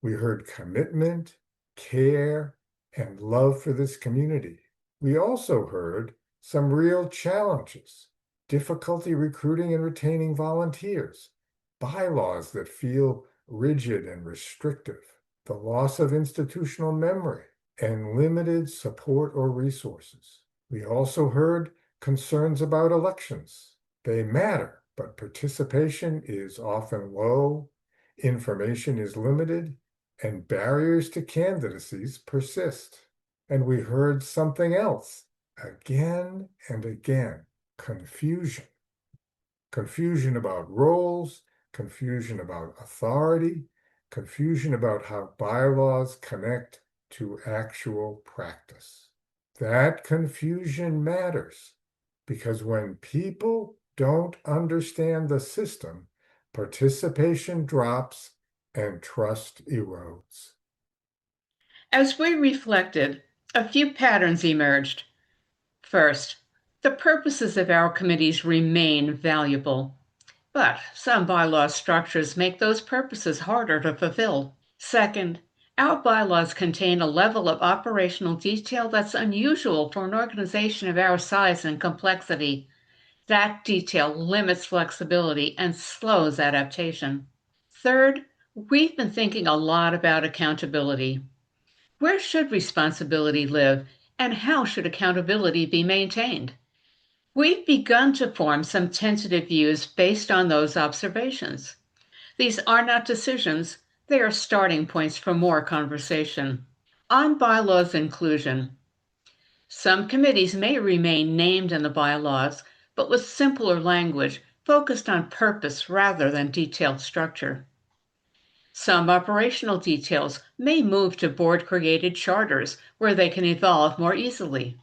We heard commitment, care, and love for this community. We also heard some real challenges: difficulty recruiting and retaining volunteers, bylaws that feel rigid and restrictive, the loss of institutional memory, and limited support or resources. We also heard concerns about elections. They matter, but participation is often low, information is limited, and barriers to candidacies persist. And we heard something else again and again: confusion. Confusion about roles, confusion about authority, confusion about how bylaws connect to actual practice. That confusion matters because when people don't understand the system, participation drops and trust erodes. As we reflected, a few patterns emerged. First, the purposes of our committees remain valuable, but some bylaw structures make those purposes harder to fulfill. Second, our bylaws contain a level of operational detail that's unusual for an organization of our size and complexity. That detail limits flexibility and slows adaptation. Third, we've been thinking a lot about accountability. Where should responsibility live, and how should accountability be maintained? We've begun to form some tentative views based on those observations. These are not decisions, they are starting points for more conversation. On bylaws inclusion, some committees may remain named in the bylaws, but with simpler language focused on purpose rather than detailed structure. Some operational details may move to board-created charters where they can evolve more easily.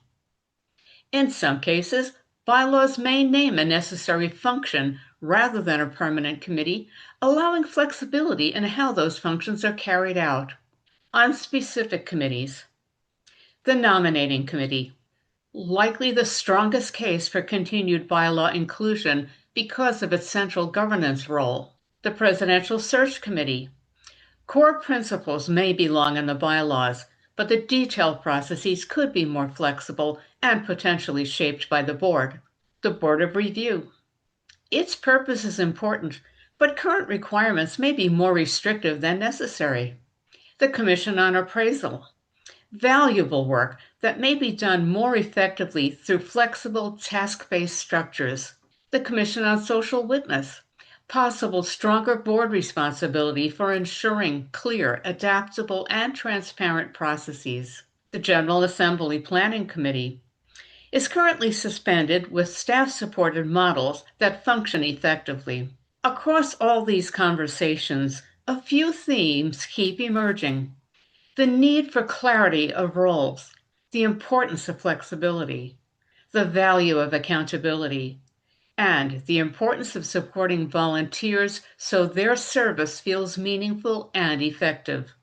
In some cases, bylaws may name a necessary function rather than a permanent committee, allowing flexibility in how those functions are carried out. On specific committees, the nominating committee, likely the strongest case for continued bylaw inclusion because of its central governance role. The Presidential Search Committee, core principles may belong in the bylaws, but the detailed processes could be more flexible and potentially shaped by the board. The Board of Review, its purpose is important, but current requirements may be more restrictive than necessary. The Commission on Appraisal, valuable work that may be done more effectively through flexible task-based structures. The Commission on Social Witness, possible stronger board responsibility for ensuring clear, adaptable, and transparent processes. The General Assembly Planning Committee is currently suspended with staff-supported models that function effectively. Across all these conversations, a few themes keep emerging: the need for clarity of roles, the importance of flexibility, the value of accountability, and the importance of supporting volunteers so their service feels meaningful and effective.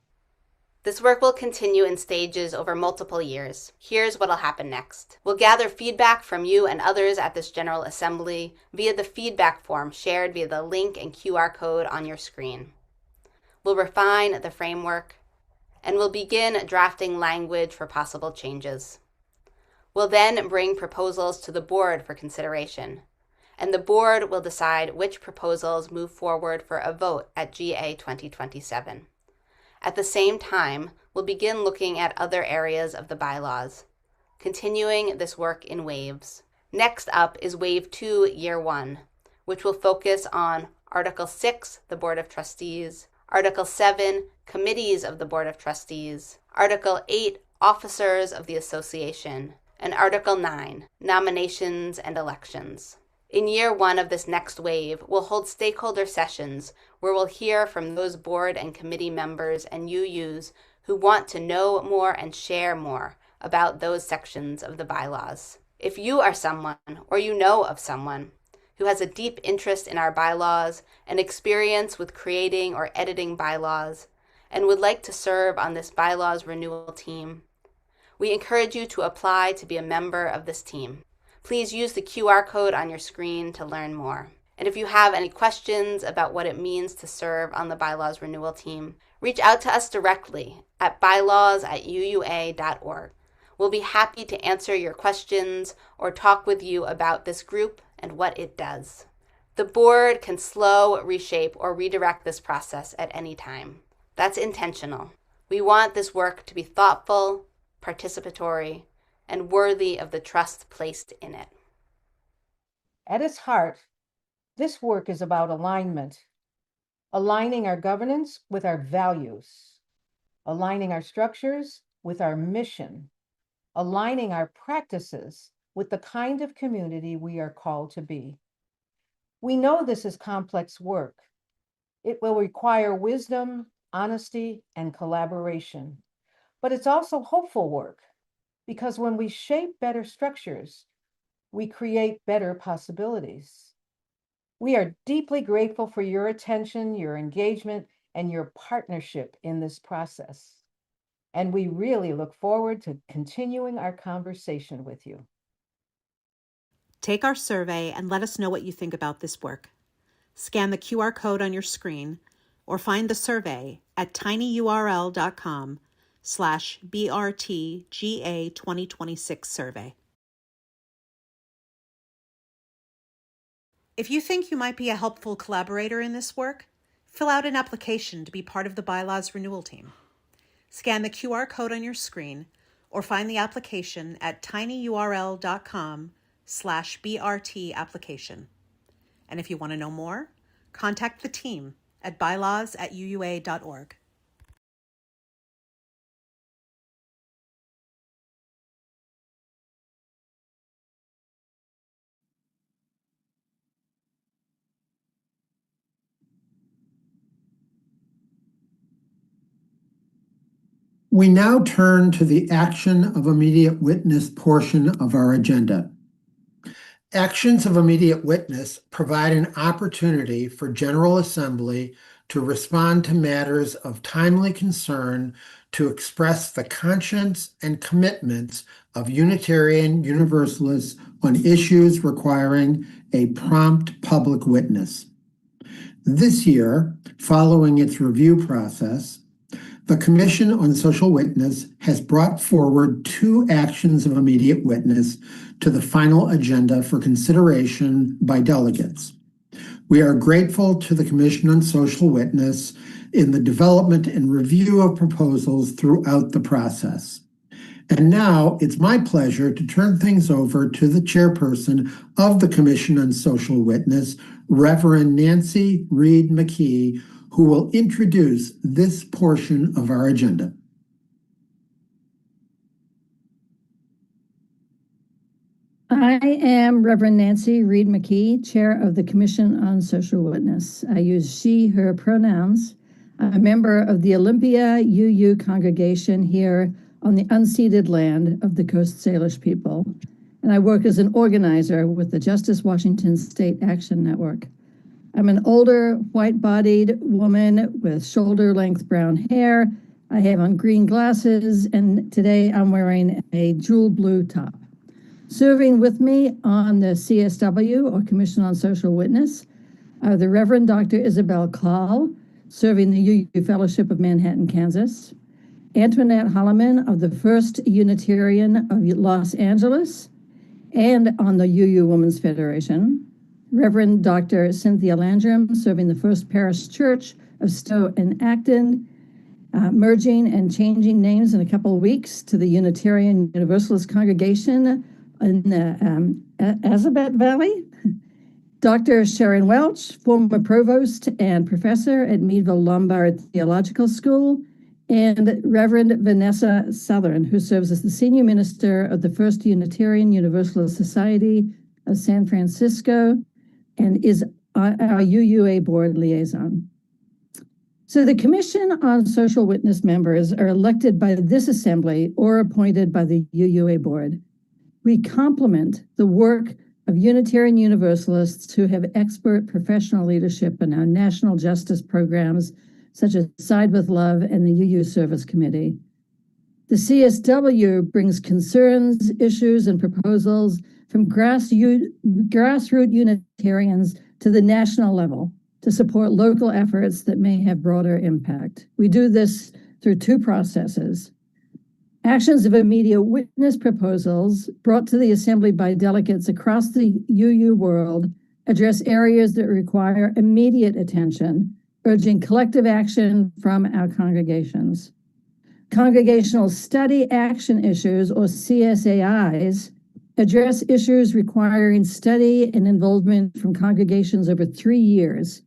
This work will continue in stages over multiple years. Here's what'll happen next. We'll gather feedback from you and others at this General Assembly via the feedback form shared via the link and QR code on your screen. We'll refine the framework, and we'll begin drafting language for possible changes. We'll then bring proposals to the board for consideration, and the board will decide which proposals move forward for a vote at GA 2027. At the same time, we'll begin looking at other areas of the bylaws, continuing this work in waves. Next up is Wave 2, Year 1, which will focus on Article 6, the Board of Trustees, Article 7, Committees of the Board of Trustees, Article 8, Officers of the Association, and Article 9, Nominations and Elections. In Year 1 of this next wave, we'll hold stakeholder sessions where we'll hear from those board and committee members and UUs who want to know more and share more about those sections of the bylaws. If you are someone, or you know of someone, who has a deep interest in our bylaws and experience with creating or editing bylaws, and would like to serve on this bylaws renewal team, we encourage you to apply to be a member of this team. Please use the QR code on your screen to learn more. And if you have any questions about what it means to serve on the bylaws renewal team, reach out to us directly at bylaws@uua.org. We'll be happy to answer your questions or talk with you about this group and what it does. The board can slow, reshape, or redirect this process at any time. That's intentional. We want this work to be thoughtful, participatory, and worthy of the trust placed in it. At its heart, this work is about alignment, aligning our governance with our values, aligning our structures with our mission, aligning our practices with the kind of community we are called to be. We know this is complex work. It will require wisdom, honesty, and collaboration. But it's also hopeful work, because when we shape better structures, we create better possibilities. We are deeply grateful for your attention, your engagement, and your partnership in this process. And we really look forward to continuing our conversation with you. Take our survey and let us know what you think about this work. Scan the QR code on your screen or find the survey at tinyurl.com/BRTGA2026 survey. If you think you might be a helpful collaborator in this work, fill out an application to be part of the bylaws renewal team. Scan the QR code on your screen or find the application at tinyurl.com/BRT application. And if you want to know more, contact the team at bylaws@uua.org. We now turn to the action of immediate witness portion of our agenda. Actions of immediate witness provide an opportunity for General Assembly to respond to matters of timely concern, to express the conscience and commitments of Unitarian Universalists on issues requiring a prompt public witness. This year, following its review process, the Commission on Social Witness has brought forward 2 actions of immediate witness to the final agenda for consideration by delegates. We are grateful to the Commission on Social Witness in the development and review of proposals throughout the process. And now it's my pleasure to turn things over to the chairperson of the Commission on Social Witness, Reverend Nancy Reed McKee, who will introduce this portion of our agenda. I am Reverend Nancy Reed McKee, Chair of the Commission on Social Witness. I use she, her pronouns. I'm a member of the Olympia UU congregation here on the unceded land of the Coast Salish people, and I work as an organizer with the Justice Washington State Action Network. I'm an older, white-bodied woman with shoulder-length brown hair. I have on green glasses, and today I'm wearing a jewel blue top. Serving with me on the CSW, or Commission on Social Witness, are the Reverend Dr. Isabel Call, serving the UU Fellowship of Manhattan, Kansas, Antoinette Holloman of the First Unitarian of Los Angeles, and on the UU Women's Federation, Reverend Dr. Cynthia Landrum, serving the First Parish Church of Stowe and Acton, merging and changing names in a couple of weeks to the Unitarian Universalist congregation in the Azabet Valley. Dr. Sharon Welch, former provost and professor at Meadville Lombard Theological School, and Reverend Vanessa Southern, who serves as the senior minister of the First Unitarian Universalist Society of San Francisco and is our UUA board liaison. So the Commission on Social Witness members are elected by this assembly or appointed by the UUA board. We complement the work of Unitarian Universalists who have expert professional leadership in our national justice programs, such as Side with Love and the UU Service Committee. The CSW brings concerns, issues, and proposals from grassroots Unitarians to the national level to support local efforts that may have broader impact. We do this through 2 processes. Actions of immediate witness proposals brought to the Assembly by delegates across the UU world address areas that require immediate attention, urging collective action from our congregations. Congregational Study Action Issues, or CSAIs, address issues requiring study and involvement from congregations over 3 years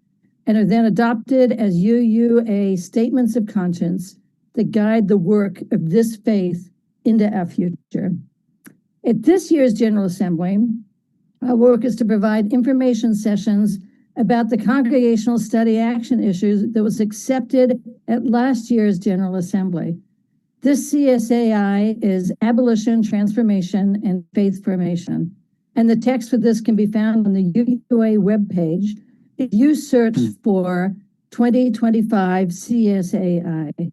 and are then adopted as UUA statements of conscience that guide the work of this faith into our future. At this year's General Assembly, our work is to provide information sessions about the Congregational Study Action Issues that was accepted at last year's General Assembly. This CSAI is Abolition, Transformation, and Faith Formation. And the text for this can be found on the UUA webpage if you search for 2025 CSAI.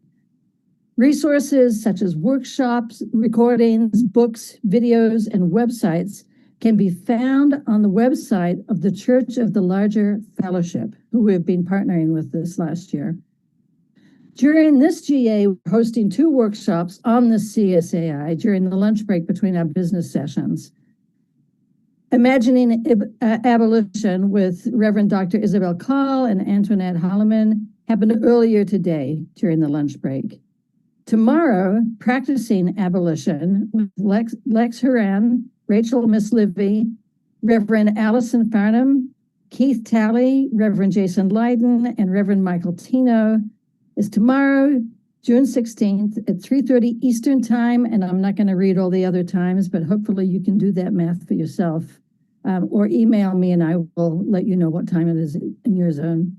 Resources such as workshops, recordings, books, videos, and websites can be found on the website of the Church of the Larger Fellowship, who we've been partnering with this last year. During this GA, we're hosting 2 workshops on the CSAI during the lunch break between our business sessions. Imagining Abolition with Reverend Dr. Isabel Call and Antoinette Holloman happened earlier today during the lunch break. Tomorrow, Practicing Abolition with Lex Horan, Rachel Mislivy, Reverend Allison Farnham, Keith Talley, Reverend Jason Leyden, and Reverend Michael Tino is tomorrow, June 16th at 3:30 Eastern Time. And I'm not going to read all the other times, but hopefully you can do that math for yourself, or email me and I will let you know what time it is in your zone.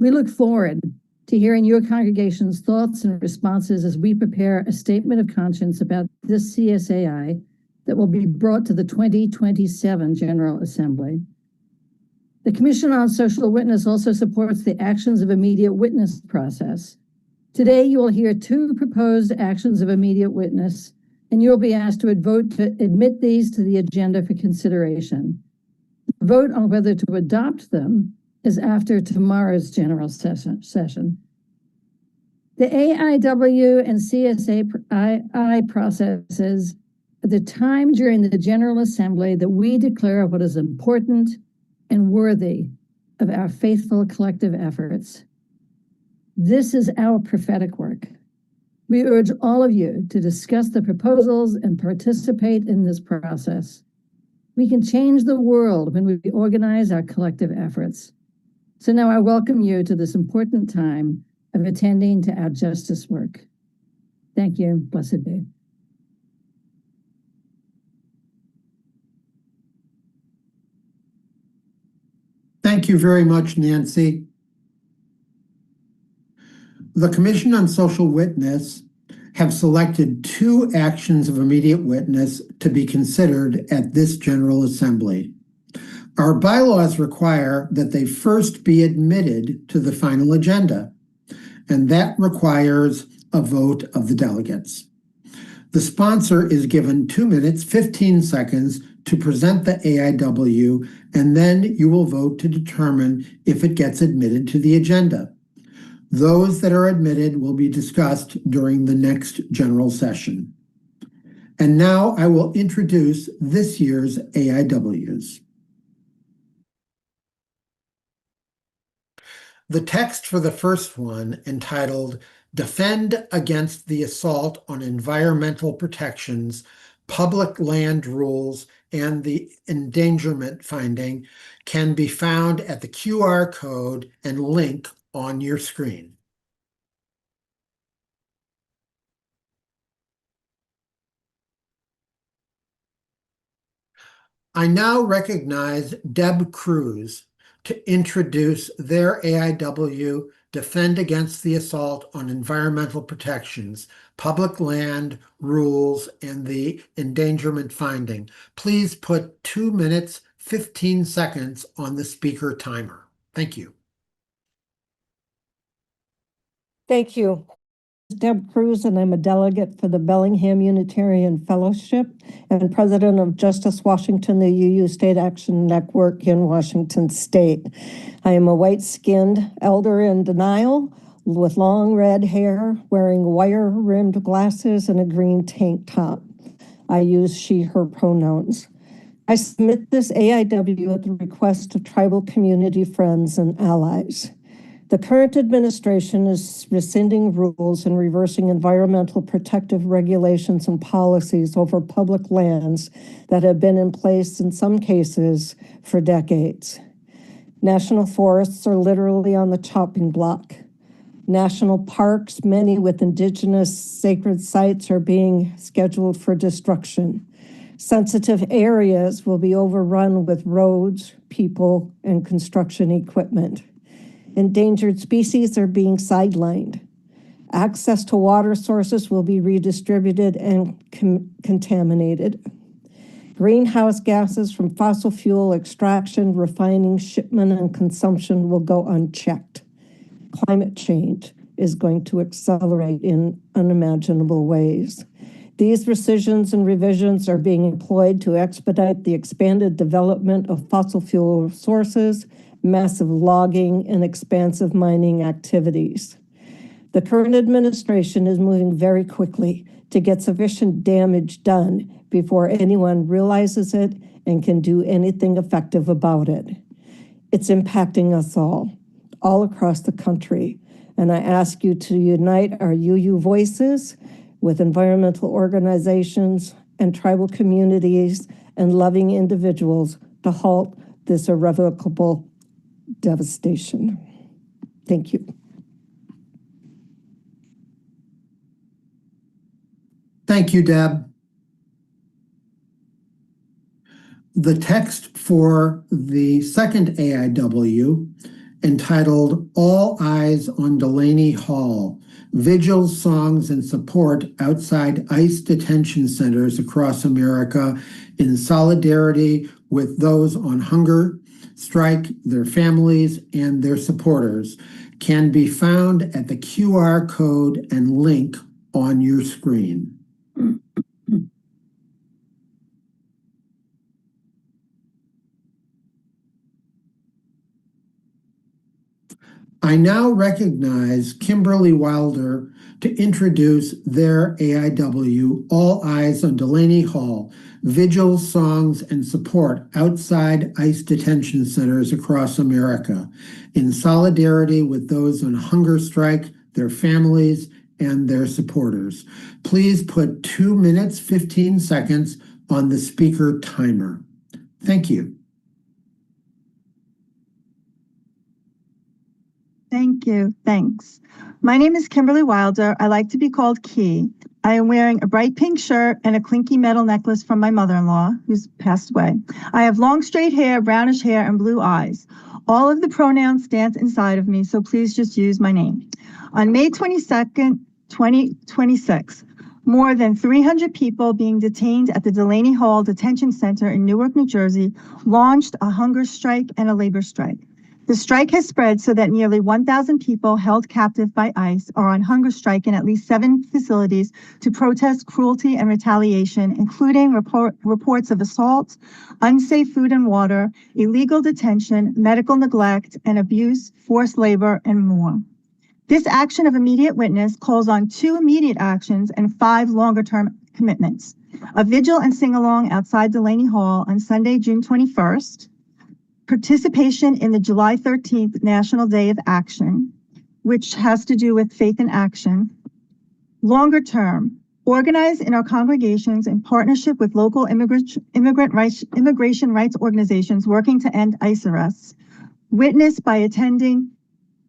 We look forward to hearing your congregation's thoughts and responses as we prepare a statement of conscience about this CSAI that will be brought to the 2027 General Assembly. The Commission on Social Witness also supports the Actions of Immediate Witness process. Today, you will hear 2 proposed actions of immediate witness, and you will be asked to vote to admit these to the agenda for consideration. The vote on whether to adopt them is after tomorrow's general session. The AIW and CSAI processes are the time during the General Assembly that we declare what is important and worthy of our faithful collective efforts. This is our prophetic work. We urge all of you to discuss the proposals and participate in this process. We can change the world when we organize our collective efforts. So now I welcome you to this important time of attending to our justice work. Thank you. Blessed be. Thank you very much, Nancy. The Commission on Social Witness have selected 2 actions of immediate witness to be considered at this General Assembly. Our bylaws require that they first be admitted to the final agenda, and that requires a vote of the delegates. The sponsor is given 2 minutes, 15 seconds to present the AIW, and then you will vote to determine if it gets admitted to the agenda. Those that are admitted will be discussed during the next general session. And now I will introduce this year's AIWs. The text for the first one, entitled Defend Against the Assault on Environmental Protections, Public Land Rules, and the Endangerment Finding, can be found at the QR code and link on your screen. I now recognize Deb Cruz to introduce their AIW, Defend Against the Assault on Environmental Protections, Public Land Rules, and the Endangerment Finding. Please put 2 minutes, 15 seconds on the speaker timer. Thank you. Thank you. Deb Cruz, and I'm a delegate for the Bellingham Unitarian Fellowship and president of Justice Washington, the UU State Action Network in Washington State. I am a white-skinned elder in denial, with long red hair, wearing wire-rimmed glasses and a green tank top. I use she, her pronouns. I submit this AIW at the request of tribal community friends and allies. The current administration is rescinding rules and reversing environmental protective regulations and policies over public lands that have been in place in some cases for decades. National forests are literally on the chopping block. National parks, many with indigenous sacred sites, are being scheduled for destruction. Sensitive areas will be overrun with roads, people, and construction equipment. Endangered species are being sidelined. Access to water sources will be redistributed and contaminated. Greenhouse gases from fossil fuel extraction, refining, shipment, and consumption will go unchecked. Climate change is going to accelerate in unimaginable ways. These rescissions and revisions are being employed to expedite the expanded development of fossil fuel sources, massive logging, and expansive mining activities. The current administration is moving very quickly to get sufficient damage done before anyone realizes it and can do anything effective about it. It's impacting us all across the country, and I ask you to unite our UU voices with environmental organizations and tribal communities and loving individuals to halt this irrevocable devastation. Thank you. Thank you, Deb. The text for the second AIW, entitled All Eyes on Delaney Hall, Vigils, Songs, and Support Outside ICE Detention Centers Across America in Solidarity with Those on Hunger Strike, Their Families, and Their Supporters, can be found at the QR code and link on your screen. I now recognize Kimberly Wilder to introduce their AIW, All Eyes on Delaney Hall, Vigils, Songs, and Support Outside ICE Detention Centers Across America, in solidarity with those on hunger strike, their families, and their supporters. Please put 2 minutes, 15 seconds on the speaker timer. Thank you. Thank you. Thanks. My name is Kimberly Wilder. I like to be called Key. I am wearing a bright pink shirt and a clinky metal necklace from my mother-in-law, who's passed away. I have long straight hair, brownish hair, and blue eyes. All of the pronouns dance inside of me, so please just use my name. On May 22nd, 2026, more than 300 people being detained at the Delaney Hall Detention Center in Newark, New Jersey, launched a hunger strike and a labor strike. The strike has spread so that nearly 1,000 people held captive by ICE are on hunger strike in at least 7 facilities to protest cruelty and retaliation, including reports of assault, unsafe food and water, illegal detention, medical neglect and abuse, forced labor, and more. This action of immediate witness calls on 2 immediate actions and 5 longer-term commitments: a vigil and sing-along outside Delaney Hall on Sunday, June 21st, participation in the July 13th National Day of Action, which has to do with faith in action. Longer term, organize in our congregations in partnership with local immigration rights organizations working to end ICE arrests. Witness by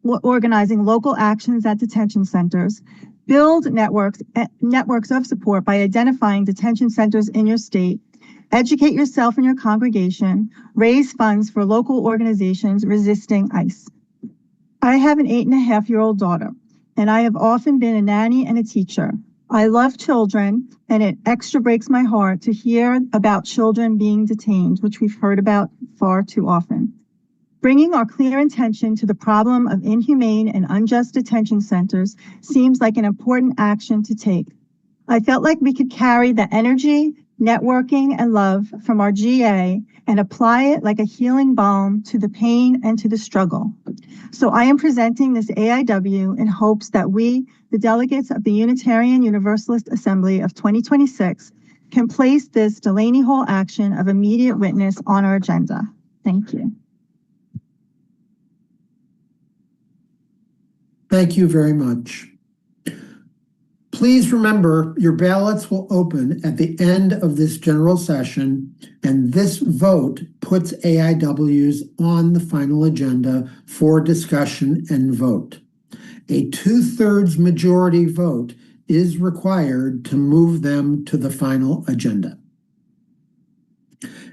organizing local actions at detention centers. Build networks of support by identifying detention centers in your state. Educate yourself and your congregation, raise funds for local organizations resisting ICE. I have an 8.5-year-old daughter, and I have often been a nanny and a teacher. I love children, and it extra breaks my heart to hear about children being detained, which we've heard about far too often. Bringing our clear attention to the problem of inhumane and unjust detention centers seems like an important action to take. I felt like we could carry the energy, networking, and love from our GA and apply it like a healing balm to the pain and to the struggle. So I am presenting this AIW in hopes that we, the delegates of the Unitarian Universalist Assembly of 2026, can place this Delaney Hall action of immediate witness on our agenda. Thank you. Thank you very much. Please remember your ballots will open at the end of this general session, and this vote puts AIWs on the final agenda for discussion and vote. A 2/3 majority vote is required to move them to the final agenda.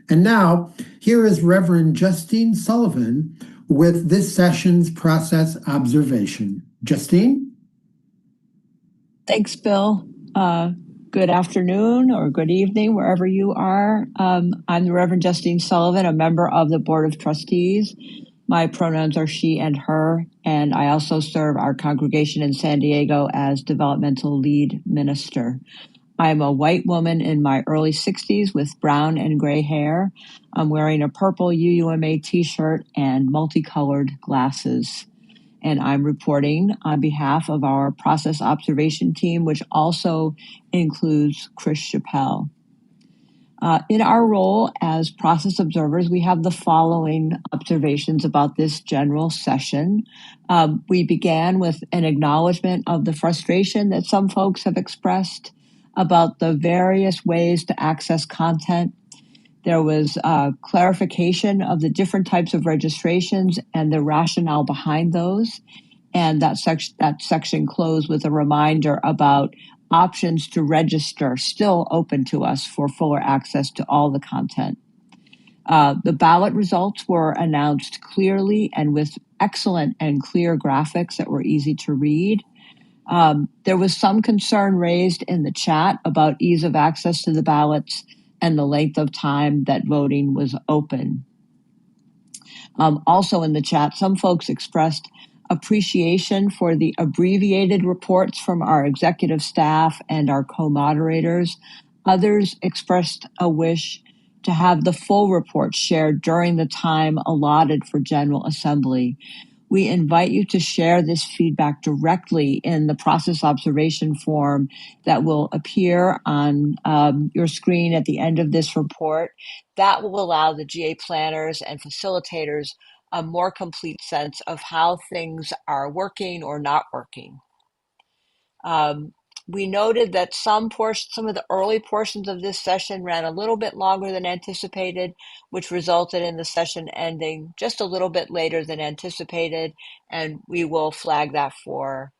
And now, here is Reverend Justine Sullivan with this session's process observation. Justine? Thanks, Bill. Good afternoon or good evening, wherever you are. I'm the Reverend Justine Sullivan, a member of the Board of Trustees. My pronouns are she and her, and I also serve our congregation in San Diego as developmental lead minister. I'm a white woman in my early 60s with brown and gray hair. I'm wearing a purple UUMA t-shirt and multicolored glasses. And I'm reporting on behalf of our process observation team, which also includes Chris Chappelle. In our role as process observers, we have the following observations about this general session. We began with an acknowledgement of the frustration that some folks have expressed about the various ways to access content. There was clarification of the different types of registrations and the rationale behind those. And that section closed with a reminder about options to register still open to us for fuller access to all the content. The ballot results were announced clearly and with excellent and clear graphics that were easy to read. There was some concern raised in the chat about ease of access to the ballots and the length of time that voting was open. Also in the chat, some folks expressed appreciation for the abbreviated reports from our executive staff and our co-moderators. Others expressed a wish to have the full report shared during the time allotted for General Assembly. We invite you to share this feedback directly in the process observation form that will appear on your screen at the end of this report. That will allow the GA planners and facilitators a more complete sense of how things are working or not working. We noted that some of the early portions of this session ran a little bit longer than anticipated, which resulted in the session ending just a little bit later than anticipated, and we will flag that for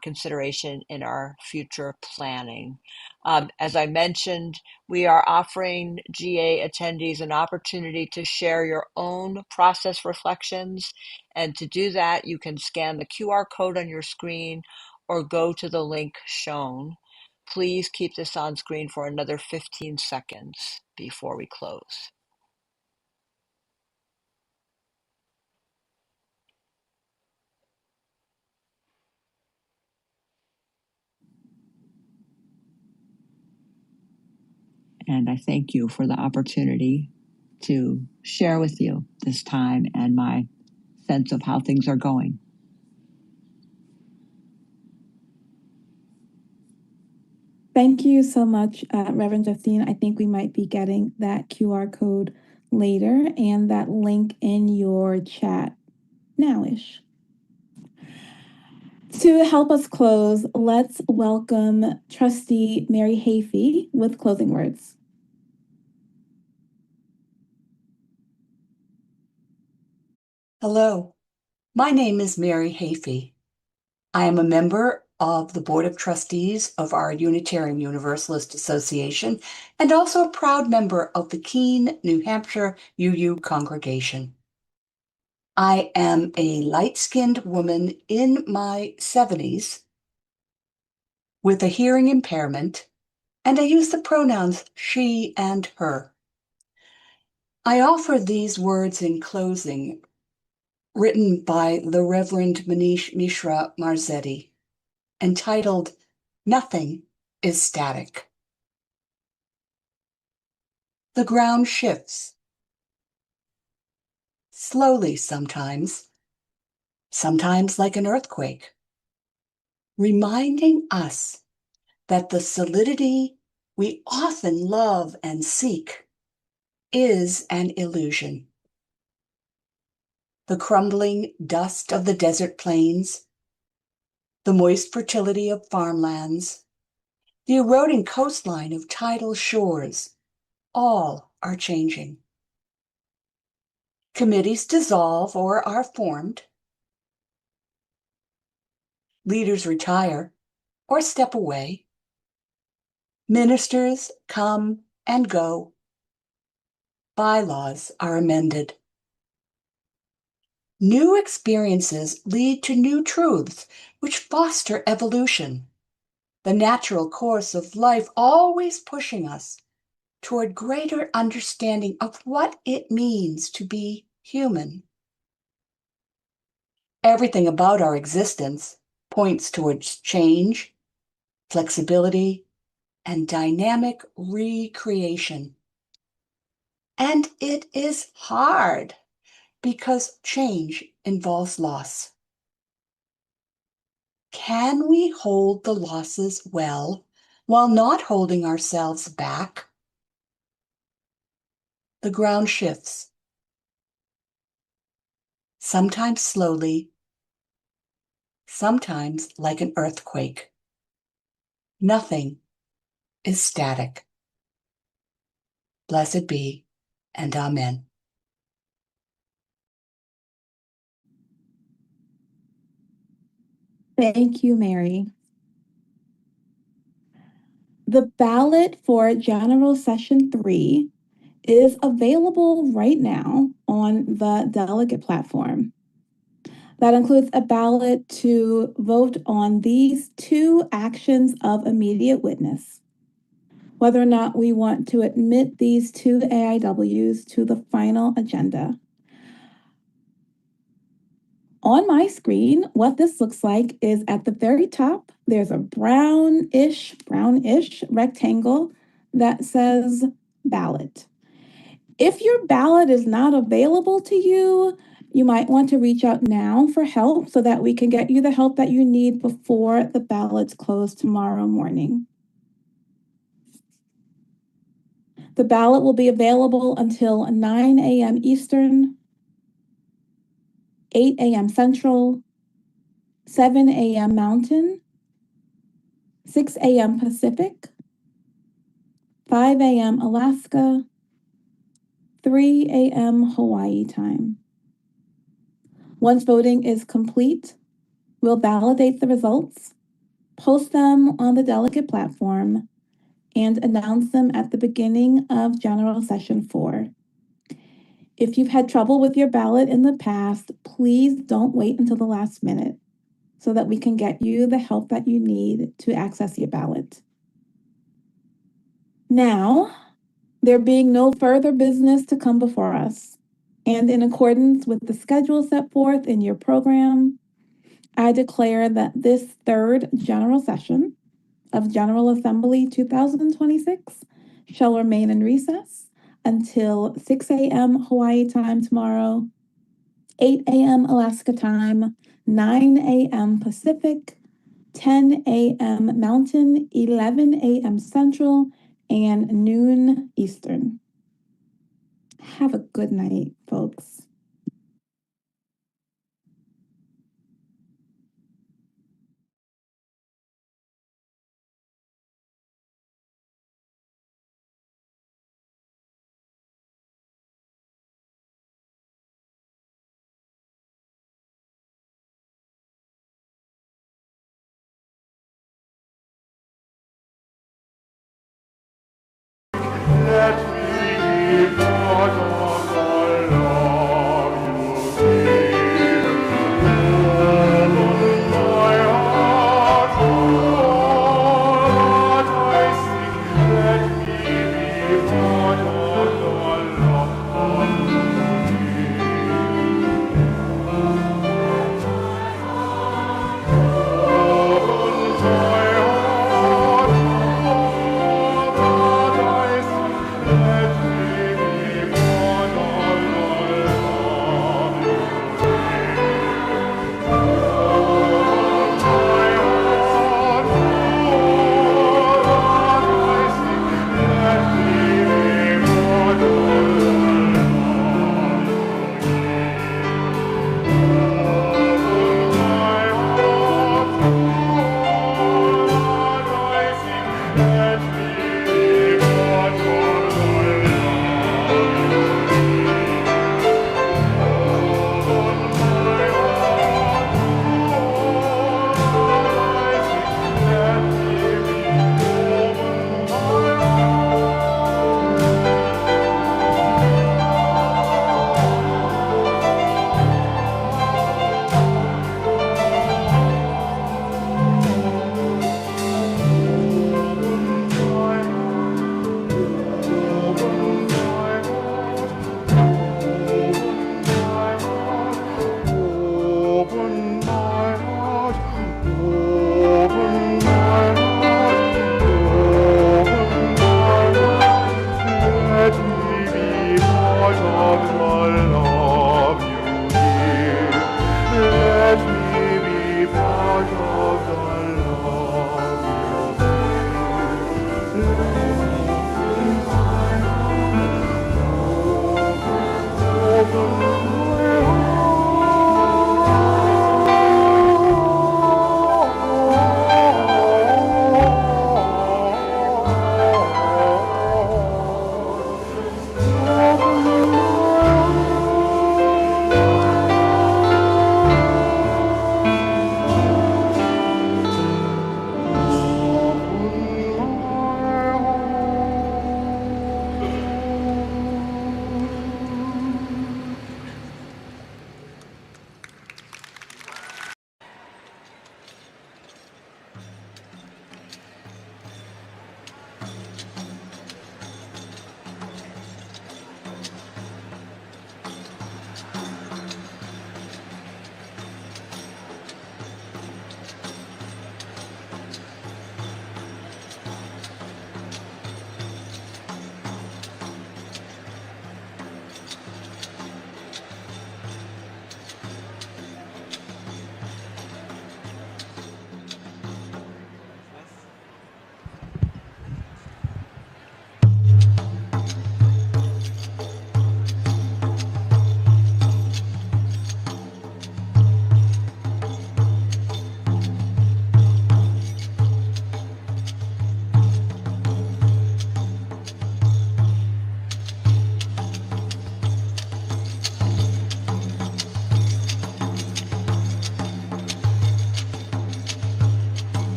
consideration in our future planning. As I mentioned, we are offering GA attendees an opportunity to share your own process reflections, and to do that, you can scan the QR code on your screen or go to the link shown. Please keep this on screen for another 15 seconds before we close. And I thank you for the opportunity to share with you this time and my sense of how things are going. Thank you so much, Reverend Justine. I think we might be getting that QR code later and that link in your chat nowish. To help us close, let's welcome Trustee Mary Hafey with closing words. Hello, my name is Mary Hafey. I am a member of the Board of Trustees of our Unitarian Universalist Association and also a proud member of the Keene, New Hampshire UU congregation. I am a light-skinned woman in my 70s with a hearing impairment, and I use the pronouns she and her. I offer these words in closing, written by the Reverend Manish Mishra Marzetti, entitled, "Nothing is Static." The ground shifts. Slowly sometimes like an earthquake, reminding us that the solidity we often love and seek is an illusion. The crumbling dust of the desert plains, the moist fertility of farmlands, the eroding coastline of tidal shores, all are changing. Committees dissolve or are formed. Leaders retire or step away. Ministers come and go. Bylaws are amended. New experiences lead to new truths which foster evolution, the natural course of life always pushing us toward greater understanding of what it means to be human. Everything about our existence points towards change, flexibility, and dynamic recreation. And it is hard because change involves loss. Can we hold the losses well while not holding ourselves back? The ground shifts, sometimes slowly, sometimes like an earthquake. Nothing is static. Blessed be, and amen. Thank you, Mary. The ballot for General Session 3 is available right now on the delegate platform. That includes a ballot to vote on these two actions of immediate witness, whether or not we want to admit these two AIWs to the final agenda. On my screen, what this looks like is at the very top, there's a brownish rectangle that says ballot. If your ballot is not available to you, you might want to reach out now for help so that we can get you the help that you need before the ballots close tomorrow morning. The ballot will be available until 9 a.m. Eastern, 8 a.m. Central, 7 a.m. Mountain, 6 a.m. Pacific, 5 a.m. Alaska, 3 a.m. Hawaii time. Once voting is complete, we'll validate the results, post them on the delegate platform, and announce them at the beginning of General Session 4. If you've had trouble with your ballot in the past, please don't wait until the last minute so that we can get you the help that you need to access your ballot. Now, there being no further business to come before us, and in accordance with the schedule set forth in your program, I declare that this third general session of General Assembly 2026 shall remain in recess until 6 a.m. Hawaii time tomorrow, 8 a.m. Alaska time, 9 a.m. Pacific, 10 a.m. Mountain, 11 a.m. Central, and noon Eastern. Have a good night, folks.